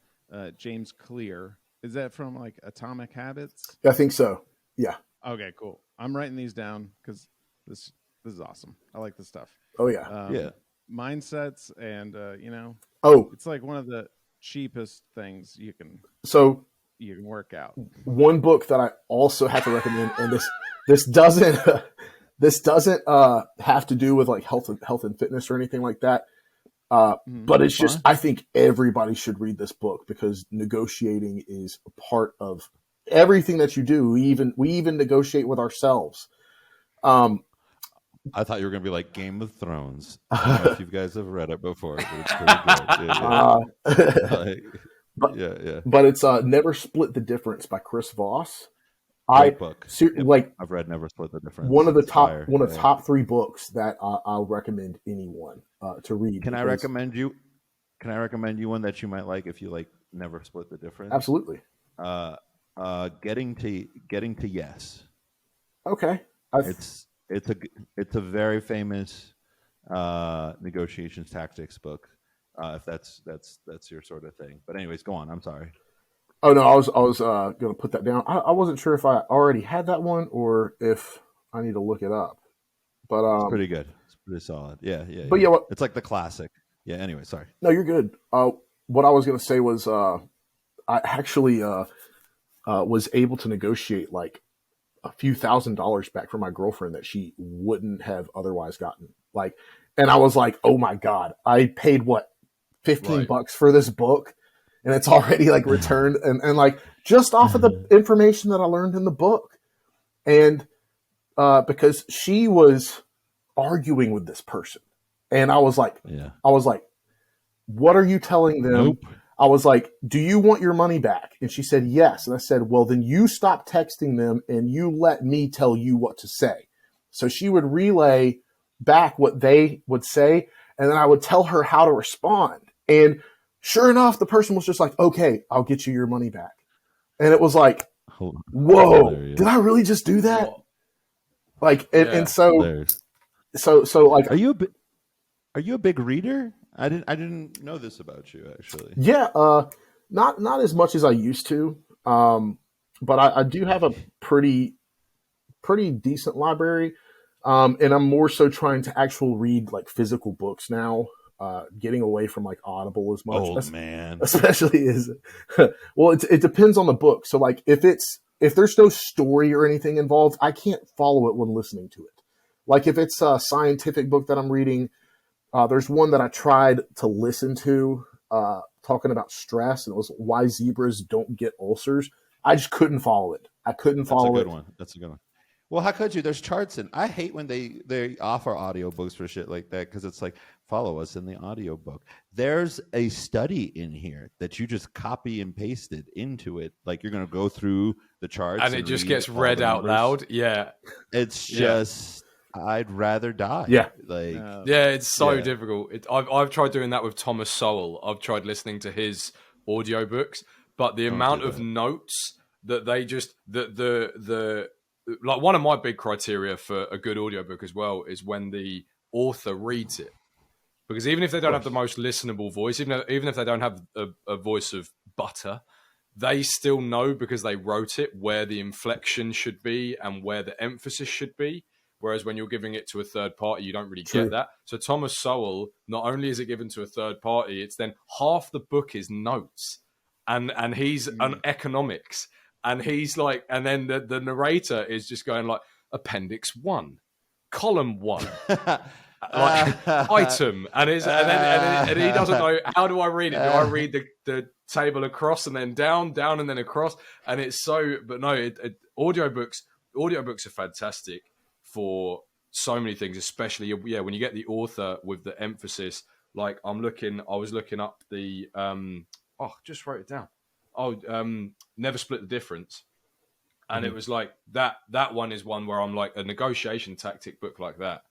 C: James Clear. Is that from like Atomic Habits?
A: I think so. Yeah.
C: Okay, cool. I'm writing these down because this is awesome. I like this stuff.
A: Oh yeah.
C: Mindsets and it's like one of the cheapest things you can work out.
A: One book that I also have to recommend, and this doesn't have to do with like health and fitness or anything like that. But it's just, I think everybody should read this book because negotiating is a part of everything that you do. We even negotiate with ourselves.
B: I thought you were going to be like Game of Thrones. I don't know if you guys have read it before, but it's pretty good.
A: But it's Never Split the Difference by Chris Voss.
B: Great book.
A: Like
B: I've read Never Split the Difference.
A: One of the top 3 books that I'll recommend anyone to read.
B: Can I recommend you one that you might like if you like Never Split the Difference?
A: Absolutely.
B: Getting to Yes.
A: Okay.
B: It's a very famous negotiations tactics book. If that's your sort of thing. But anyways, go on. I'm sorry.
A: Oh no, I was going to put that down. I wasn't sure if I already had that one or if I need to look it up. But
B: it's pretty good. It's pretty solid. Yeah.
A: But
B: it's like the classic. Yeah. Anyway, sorry.
A: No, you're good. What I was going to say was I actually was able to negotiate like a few $1,000s back from my girlfriend that she wouldn't have otherwise gotten. Like, and I was like, oh my God, I paid what, $15 for this book, and it's already like returned and like just off of the information that I learned in the book. And because she was arguing with this person, and I was like, what are you telling them?
B: Nope.
A: I was like, do you want your money back? And she said, yes. And I said, well, then you stop texting them and you let me tell you what to say. So she would relay back what they would say, and then I would tell her how to respond. And sure enough, the person was just like, okay, I'll get you your money back. And it was like, whoa, did I really just do that? Like, and so like,
B: are you a big reader? I didn't know this about you, actually.
A: Yeah, not as much as I used to, but I do have a pretty decent library, and I'm more so trying to actually read like physical books now, getting away from like Audible as much.
B: Oh man,
A: especially well, it depends on the book. So like if there's no story or anything involved, I can't follow it when listening to it. Like if it's a scientific book that I'm reading. There's one that I tried to listen to talking about stress, and it was why zebras don't get ulcers. I just couldn't follow it. That's a good
B: one. That's a good one. Well, how could you? There's charts in. I hate when they offer audiobooks for shit like that because it's like, follow us in the audiobook. There's a study in here that you just copy and pasted into it. Like you're going to go through the charts.
D: And it just gets read out loud. Yeah.
B: It's just... I'd rather die.
A: Yeah,
D: it's so difficult. I've tried doing that with Thomas Sowell. I've tried listening to his audiobooks, but the amount of notes that they just the like one of my big criteria for a good audiobook as well is when the author reads it, because even if they don't have the most listenable voice, even if they don't have a voice of butter, they still know because they wrote it where the inflection should be and where the emphasis should be. Whereas when you're giving it to a third party, you don't really get that. So Thomas Sowell, not only is it given to a third party, it's then half the book is notes, and he's an economics, and he's like, and then the narrator is just going like Appendix 1, Column 1. like item, and he doesn't know, how do I read it? Do I read the table across and then down and then across? And it's so, but no, audiobooks are fantastic for so many things, especially when you get the author with the emphasis. Like I was looking up the just wrote it down. Never Split the Difference. And it was like that one is one where I'm like, a negotiation tactic book like that,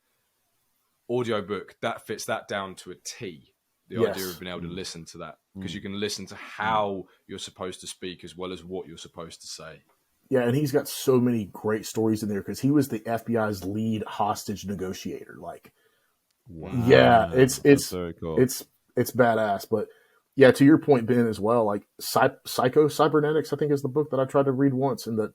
D: audiobook, that fits that down to a T. The idea of being able to listen to that, because you can listen to how you're supposed to speak as well as what you're supposed to say.
A: Yeah, and he's got so many great stories in there because he was the FBI's lead hostage negotiator. Like, yeah, it's
B: very cool.
A: It's badass. But yeah, to your point, Ben, as well, like Cybernetics, I think, is the book that I tried to read once, and
B: that's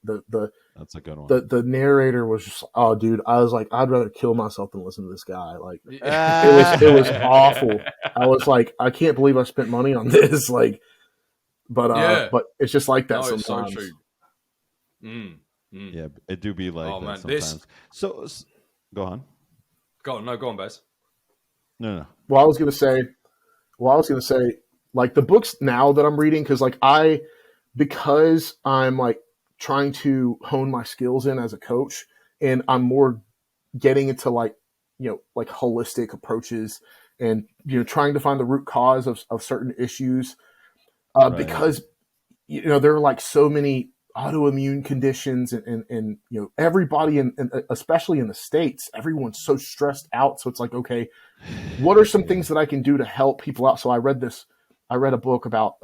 B: a good one.
A: The narrator was just, oh, dude, I was like, I'd rather kill myself than listen to this guy. Like, it was awful. I was like, I can't believe I spent money on this. Like, but it's just like that sometimes.
D: It's so true.
B: Yeah, it do be like that
D: man,
B: sometimes. So, go on.
D: Go on, Bez.
B: No.
A: Well, I was gonna say, like the books now that I'm reading, because because I'm like trying to hone my skills in as a coach, and I'm more getting into like holistic approaches, and trying to find the root cause of certain issues, because there are like so many autoimmune conditions, and everybody and especially in the States, everyone's so stressed out. So it's like, okay, what are some things that I can do to help people out? So I read a book about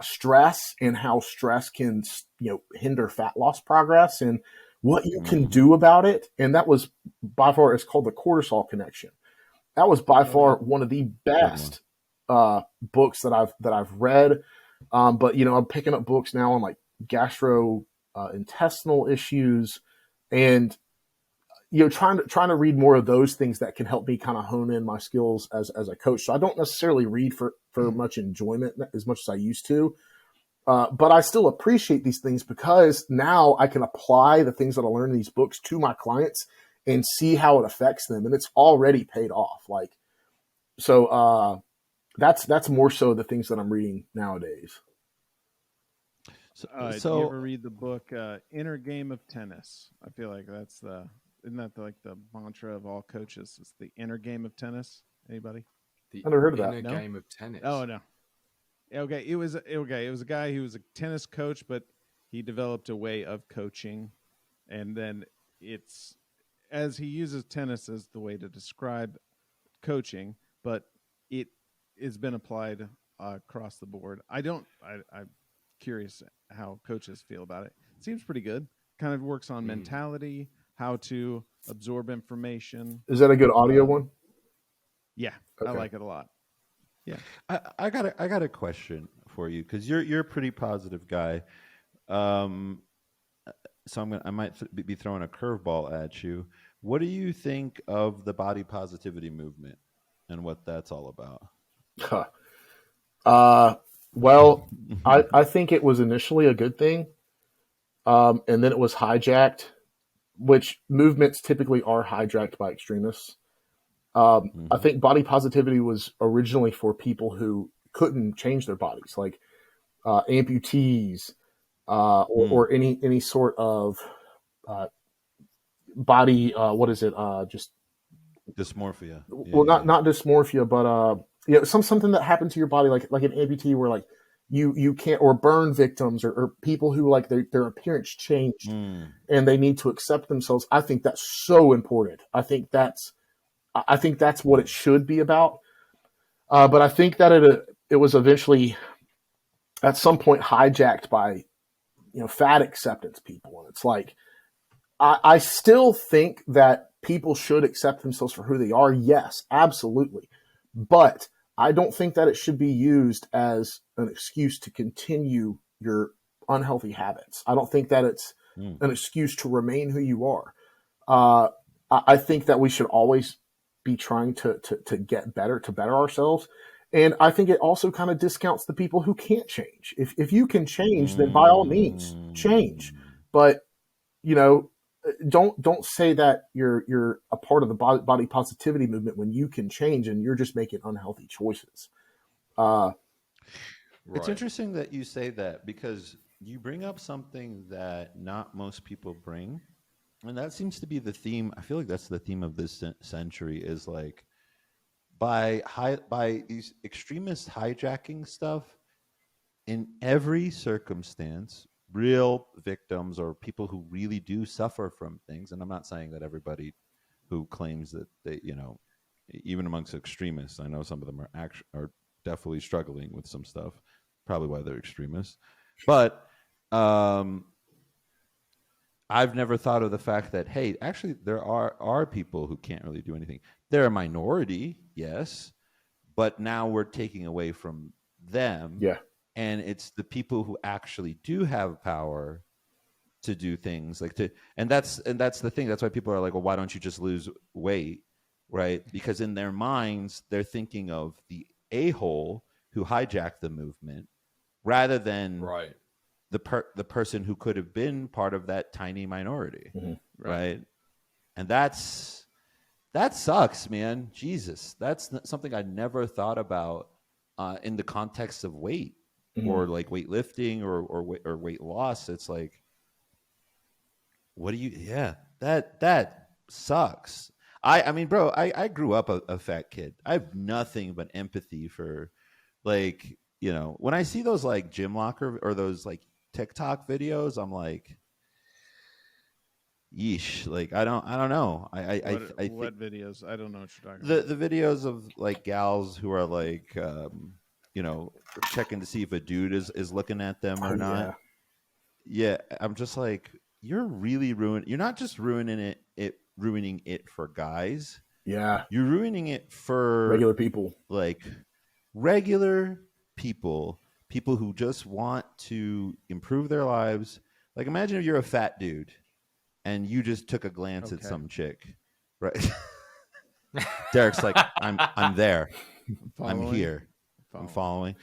A: stress and how stress can hinder fat loss progress and what you can do about it. And that was by far, it's called The Cortisol Connection. That was by far one of the best books that I've read. But I'm picking up books now on like gastrointestinal issues, and trying to read more of those things that can help me kind of hone in my skills as a coach. So I don't necessarily read for much enjoyment as much as I used to, but I still appreciate these things because now I can apply the things that I learned in these books to my clients and see how it affects them, and it's already paid off. Like, so that's more so the things that I'm reading nowadays.
C: Do you ever read the book Inner Game of Tennis? I feel like isn't that like the mantra of all coaches? It's the inner game of tennis. Anybody?
A: I never heard of that.
D: Inner game of tennis.
C: Oh no. Okay, it was a guy who was a tennis coach, but he developed a way of coaching, and then it's as he uses tennis as the way to describe coaching, but it has been applied across the board. I'm curious how coaches feel about it. It seems pretty good. Kind of works on mentality, how to absorb information.
A: Is that a good audio one?
C: Yeah, okay. I like it a lot. Yeah,
B: I got a question for you, because you're a pretty positive guy. So I might be throwing a curveball at you. What do you think of the body positivity movement and what that's all about?
A: Well, I think it was initially a good thing, and then it was hijacked, which movements typically are hijacked by extremists. I think body positivity was originally for people who couldn't change their bodies, like amputees, or any sort of body. What is it? Just
B: dysmorphia.
A: Well, not dysmorphia, but something that happened to your body, like an amputee, where like you can't, or burn victims, or people who like their appearance changed and they need to accept themselves. I think that's so important. I think that's what it should be about. But I think that it was eventually at some point hijacked by fat acceptance people, and it's like I still think that people should accept themselves for who they are. Yes, absolutely, but I don't think that it should be used as an excuse to continue your unhealthy habits. I don't think that it's an excuse to remain who you are. I think that we should always be trying to get better, to better ourselves. And I think it also kind of discounts the people who can't change. If you can change, then by all means change. But, don't say that you're a part of the body positivity movement when you can change and you're just making unhealthy choices.
B: It's
D: Right.
B: interesting that you say that because you bring up something that not most people bring. And that seems to be the theme. I feel like that's the theme of this century is like by these extremists hijacking stuff in every circumstance, real victims or people who really do suffer from things. And I'm not saying that everybody who claims that they, even amongst extremists, I know some of them are definitely struggling with some stuff, probably why they're extremists. But I've never thought of the fact that, hey, actually there are people who can't really do anything. They're a minority, yes, but now we're taking away from them.
A: Yeah.
B: And it's the people who actually do have power to do things and that's the thing. That's why people are like, well, why don't you just lose weight? Right? Because in their minds, they're thinking of the a-hole who hijacked the movement rather than
D: Right.
B: the person who could have been part of that tiny minority.
A: Mm-hmm.
B: Right? And that sucks, man. Jesus. That's something I never thought about in the context of weight.
A: Mm-hmm.
B: Or like weightlifting or weight loss. It's like, what do you? Yeah, that sucks. I mean, bro, I grew up a fat kid. I have nothing but empathy for, like, when I see those like gym locker or those like TikTok videos, I'm like, yeesh. Like, I don't know.
C: What videos? I don't know what you're talking about.
B: The videos of like gals who are like, checking to see if a dude is looking at them or not. Yeah, I'm just like, you're really You're not just ruining it for guys.
A: Yeah.
B: You're ruining it for
A: regular people.
B: Like regular people who just want to improve their lives. Like, imagine if you're a fat dude and you just took a glance at some chick, right? Derek's like, I'm there. I'm here. I'm following.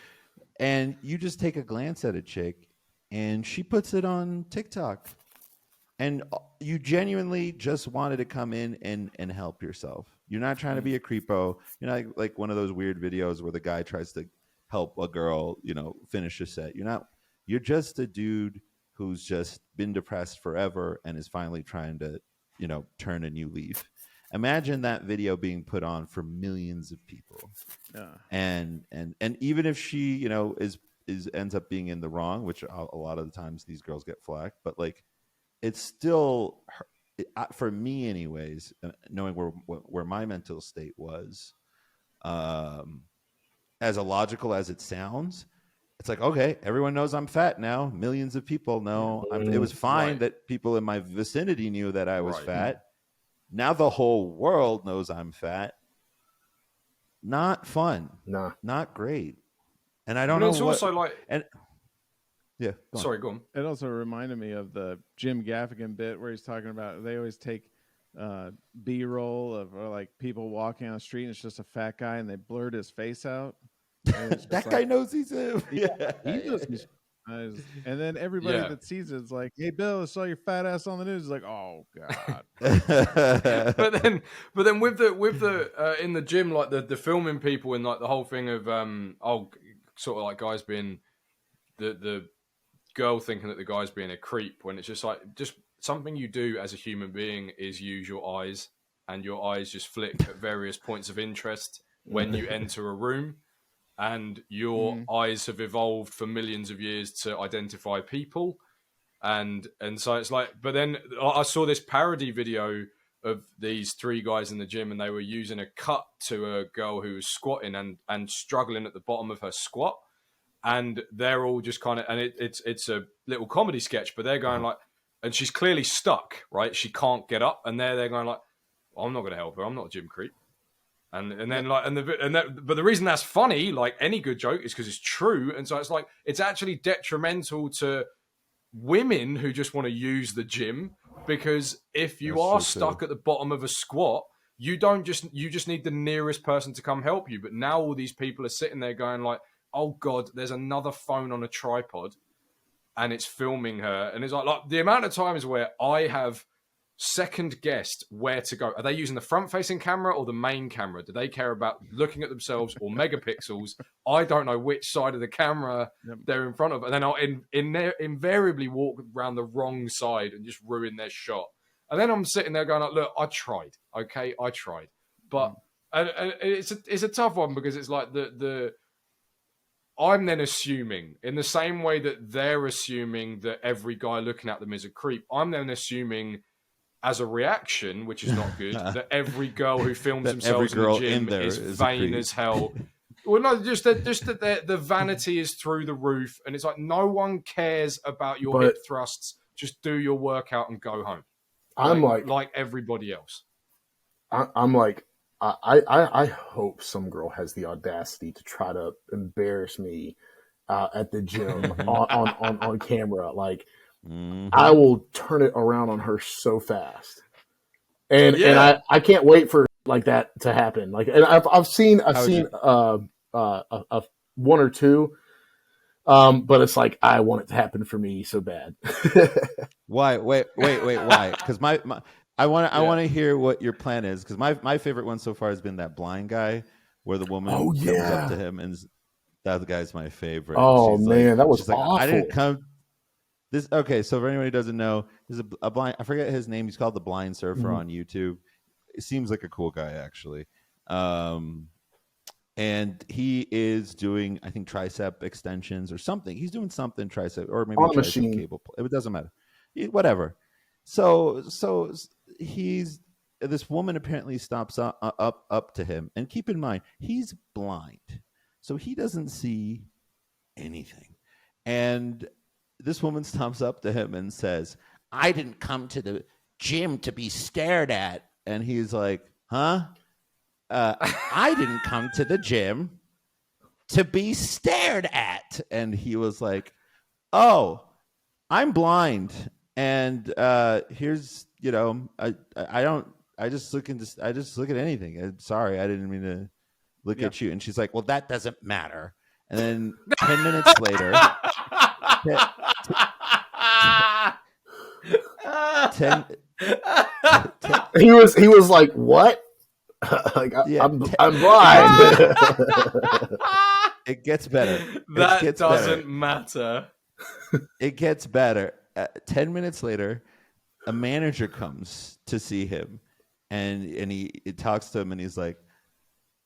B: And you just take a glance at a chick and she puts it on TikTok. And you genuinely just wanted to come in and help yourself. You're not trying to be a creepo. You're not like one of those weird videos where the guy tries to help a girl, finish a set. You're just a dude who's just been depressed forever and is finally trying to, turn a new leaf. Imagine that video being put on for millions of people.
C: Yeah.
B: And even if she, is ends up being in the wrong, which a lot of the times these girls get flack, but like, it's still, for me anyways, knowing where my mental state was, as illogical as it sounds, it's like, okay, everyone knows I'm fat now. Millions of people know. It was fine that people in my vicinity knew that I was fat. Now the whole world knows I'm fat. Not fun.
A: Nah.
B: Not great. And I don't know.
D: It's also like,
B: yeah.
D: Sorry, go on.
C: It also reminded me of the Jim Gaffigan bit where he's talking about they always take B-roll of like people walking on the street and it's just a fat guy and they blurred his face out.
B: That guy knows he's him.
C: Yeah, he knows he's. And then everybody that sees it is like, "Hey, Bill, I saw your fat ass on the news." It's like, "Oh God!"
D: but then with the in the gym, like the filming people and like the whole thing of sort of like guys being the girl thinking that the guy's being a creep, when it's just like, just something you do as a human being is use your eyes, and your eyes just flick at various points of interest when you enter a room. And your eyes have evolved for millions of years to identify people. And so it's like, but then I saw this parody video of these three guys in the gym and they were using a cut to a girl who was squatting and struggling at the bottom of her squat. And they're all just kind of, and it's a little comedy sketch, but they're going like, and she's clearly stuck, right? She can't get up. And they're going like, well, I'm not going to help her. I'm not a gym creep. And then like but the reason that's funny, like any good joke, is because it's true. And so it's like, it's actually detrimental to women who just want to use the gym, because if you are stuck at the bottom of a squat, you just need the nearest person to come help you. But now all these people are sitting there going like, oh God, there's another phone on a tripod and it's filming her. And it's like the amount of times where I have second guessed where to go. Are they using the front-facing camera or the main camera? Do they care about looking at themselves or megapixels? I don't know which side of the camera they're in front of, and then I'll invariably walk around the wrong side and just ruin their shot. And then I'm sitting there going, like, look, I tried, okay, I tried, but and it's a tough one because it's like I'm then assuming, in the same way that they're assuming that every guy looking at them is a creep, I'm then assuming, as a reaction, which is not good, that every girl who films themselves in the gym is vain as hell. Well, no, just that the vanity is through the roof, and it's like no one cares about your hip thrusts. Just do your workout and go home.
A: I'm
D: like everybody else.
A: I'm like, I hope some girl has the audacity to try to embarrass me at the gym on camera. Like, I will turn it around on her so fast, and I can't wait for like that to happen. Like, and I've seen one or two, but it's like I want it to happen for me so bad.
B: Why? Wait. Why? Because I want to hear what your plan is. Because my favorite one so far has been that blind guy where the woman comes up to him, and that guy's my favorite.
A: Oh man, that was awful.
B: I didn't come. This okay. So for anyone who doesn't know, there's a blind. I forget his name. He's called the Blind Surfer on YouTube. It seems like a cool guy actually. And he is doing, I think, tricep extensions or something. He's doing something tricep or maybe
A: on a
B: tricep
A: machine.
B: Cable. It doesn't matter. Whatever. So this woman apparently stops up to him, and keep in mind he's blind, so he doesn't see anything. And this woman stops up to him and says, "I didn't come to the gym to be stared at." And he's like, "Huh? I didn't come to the gym to be stared at." And he was like, "Oh, I'm blind, and here's, I just look at anything. I'm sorry, I didn't mean to look at you." And she's like, "Well, that doesn't matter." And then 10 minutes later, 10
A: he was like, "What?" Like, I'm blind.
B: It gets better.
D: That doesn't matter.
B: It gets better. 10 minutes later, a manager comes to see him, and he talks to him, and he's like,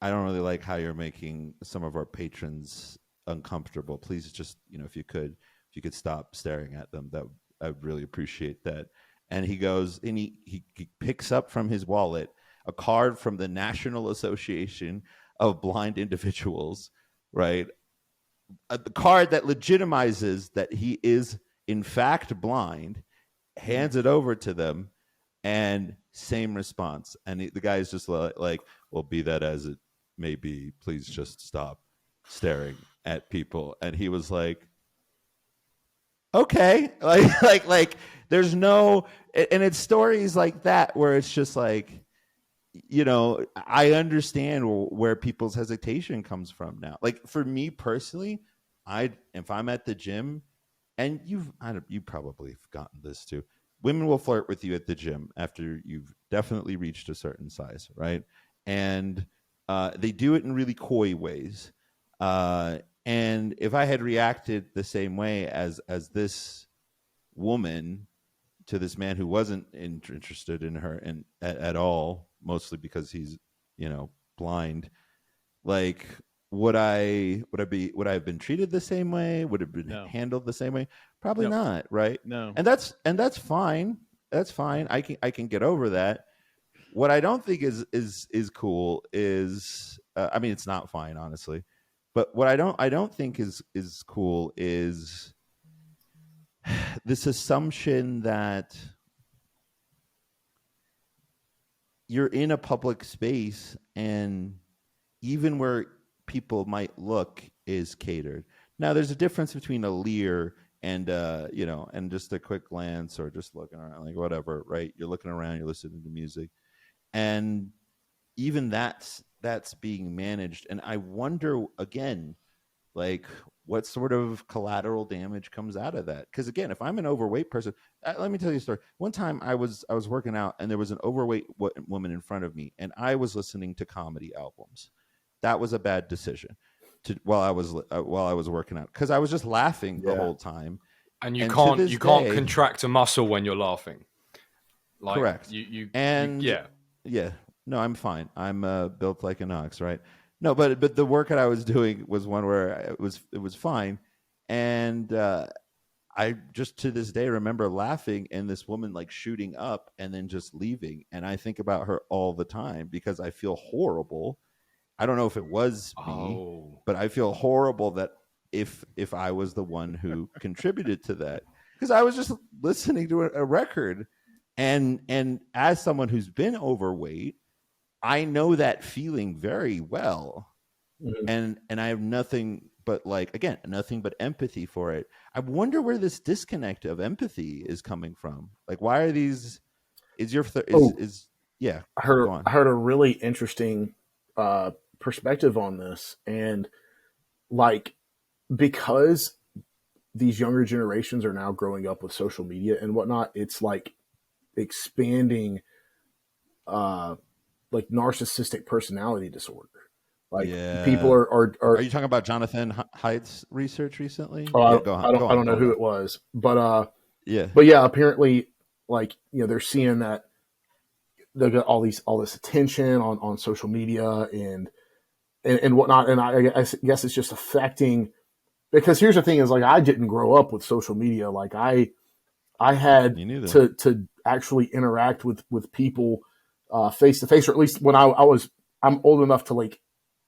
B: "I don't really like how you're making some of our patrons uncomfortable. Please just, if you could stop staring at them, that I'd really appreciate that." And he goes and he picks up from his wallet a card from the National Association of Blind Individuals, right? A card that legitimizes that he is in fact blind, hands it over to them, and same response. And the guy's just like, "Well, be that as it may be, please just stop staring at people." And he was like, "Okay." Like there's no, and it's stories like that where it's just like, I understand where people's hesitation comes from now. Like for me personally, if I'm at the gym, and you probably have gotten this too, women will flirt with you at the gym after you've definitely reached a certain size, right? And they do it in really coy ways. And if I had reacted the same way as this woman to this man who wasn't interested in her at all, mostly because he's blind, like would I have been treated the same way? Would it have been handled the same way? Probably not, right?
C: No.
B: And that's fine. That's fine. I can get over that. What I don't think is cool is I mean, it's not fine, honestly. But what I don't think is cool is this assumption that you're in a public space and even where people might look is catered. Now, there's a difference between a leer and and just a quick glance or just looking around, like whatever, right? You're looking around, you're listening to music, and even that's being managed. And I wonder again, like, what sort of collateral damage comes out of that? Because again, if I'm an overweight person, let me tell you a story. One time I was working out, and there was an overweight woman in front of me, and I was listening to comedy albums. That was a bad decision while I was working out, because I was just laughing the whole time.
D: And you
B: to
D: can't
B: this
D: can't
B: day-
D: contract a muscle when you're laughing. Like,
B: Correct.
D: Yeah.
B: No, I'm fine. I'm built like an ox, right? No, but the workout I was doing was one where it was fine, and I just to this day remember laughing and this woman like shooting up and then just leaving, and I think about her all the time because I feel horrible. I don't know if it was me, but I feel horrible that if I was the one who contributed to that, because I was just listening to a record, and as someone who's been overweight, I know that feeling very well, and I have nothing but nothing but empathy for it. I wonder where this disconnect of empathy is coming from. Like, why are these? Yeah?
A: I heard a really interesting perspective on this, and like, because these younger generations are now growing up with social media and whatnot, it's like expanding like narcissistic personality disorder. Like, people are
B: you talking about Jonathan Haidt's research recently?
A: I don't know who it was, but yeah, apparently, like, they're seeing that they got all this attention on social media and whatnot, and I guess it's just affecting. Because here's the thing: is like, I didn't grow up with social media. Like, I had to actually interact with people face to face, or at least when I'm old enough to like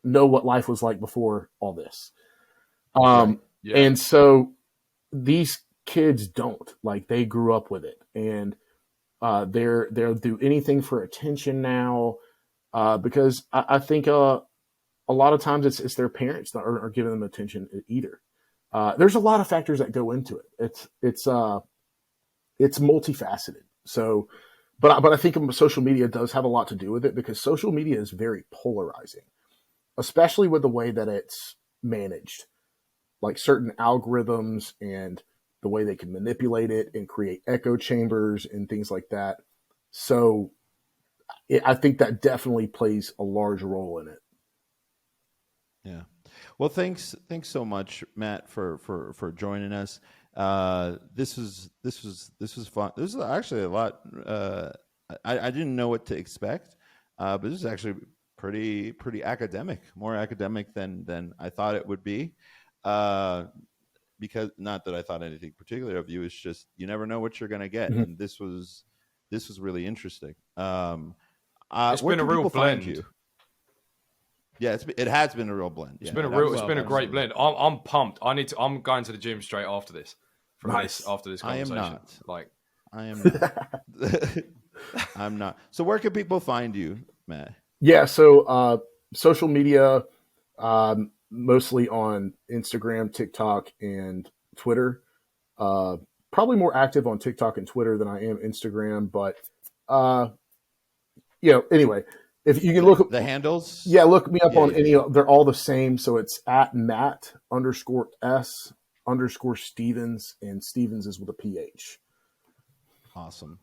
A: know what life was like before all this. And so these kids don't, like, they grew up with it, and they'll do anything for attention now, because I think a lot of times it's their parents that are giving them attention either. There's a lot of factors that go into it. It's multifaceted. So, but I think social media does have a lot to do with it, because social media is very polarizing, especially with the way that it's managed, like certain algorithms and the way they can manipulate it and create echo chambers and things like that. So I think that definitely plays a large role in it.
B: Yeah. Well, thanks so much, Matt, for joining us. This was fun. This is actually a lot. I didn't know what to expect, but this is actually pretty academic, more academic than I thought it would be. Because not that I thought anything particular of you, it's just you never know what you're going to get, and this was really interesting.
D: It's been a real blend.
B: Yeah, it has been a real blend.
D: It's been a great blend. I'm pumped. I'm going to the gym straight after this. After this conversation.
B: I am not.
D: Like,
B: I am not. I'm not. So where can people find you, Matt?
A: Yeah, so social media, mostly on Instagram, TikTok, and Twitter. Probably more active on TikTok and Twitter than I am Instagram, but anyway, if you can look up
B: the handles,
A: look me up on any. They're all the same, so it's at Matt_S_Stevens, and Stevens is with a PH.
B: Awesome.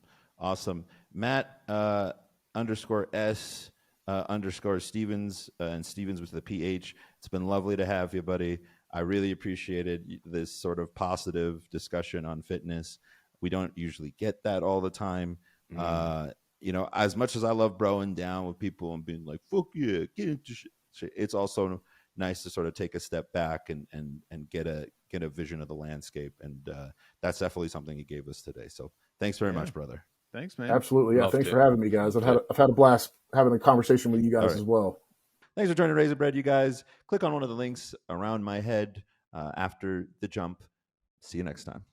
B: Matt _S_Stevens, and Stevens with the PH. It's been lovely to have you, buddy. I really appreciated this sort of positive discussion on fitness. We don't usually get that all the time. As much as I love broing down with people and being like, fuck yeah, get into shit, it's also nice to sort of take a step back and get a vision of the landscape. And that's definitely something you gave us today. So thanks very much, brother.
C: Thanks, man.
A: Absolutely. Yeah. Thanks for having me, guys. I've had a blast having a conversation with you guys as well.
B: Thanks for joining Razor Bread, you guys. Click on one of the links around my head after the jump. See you next time.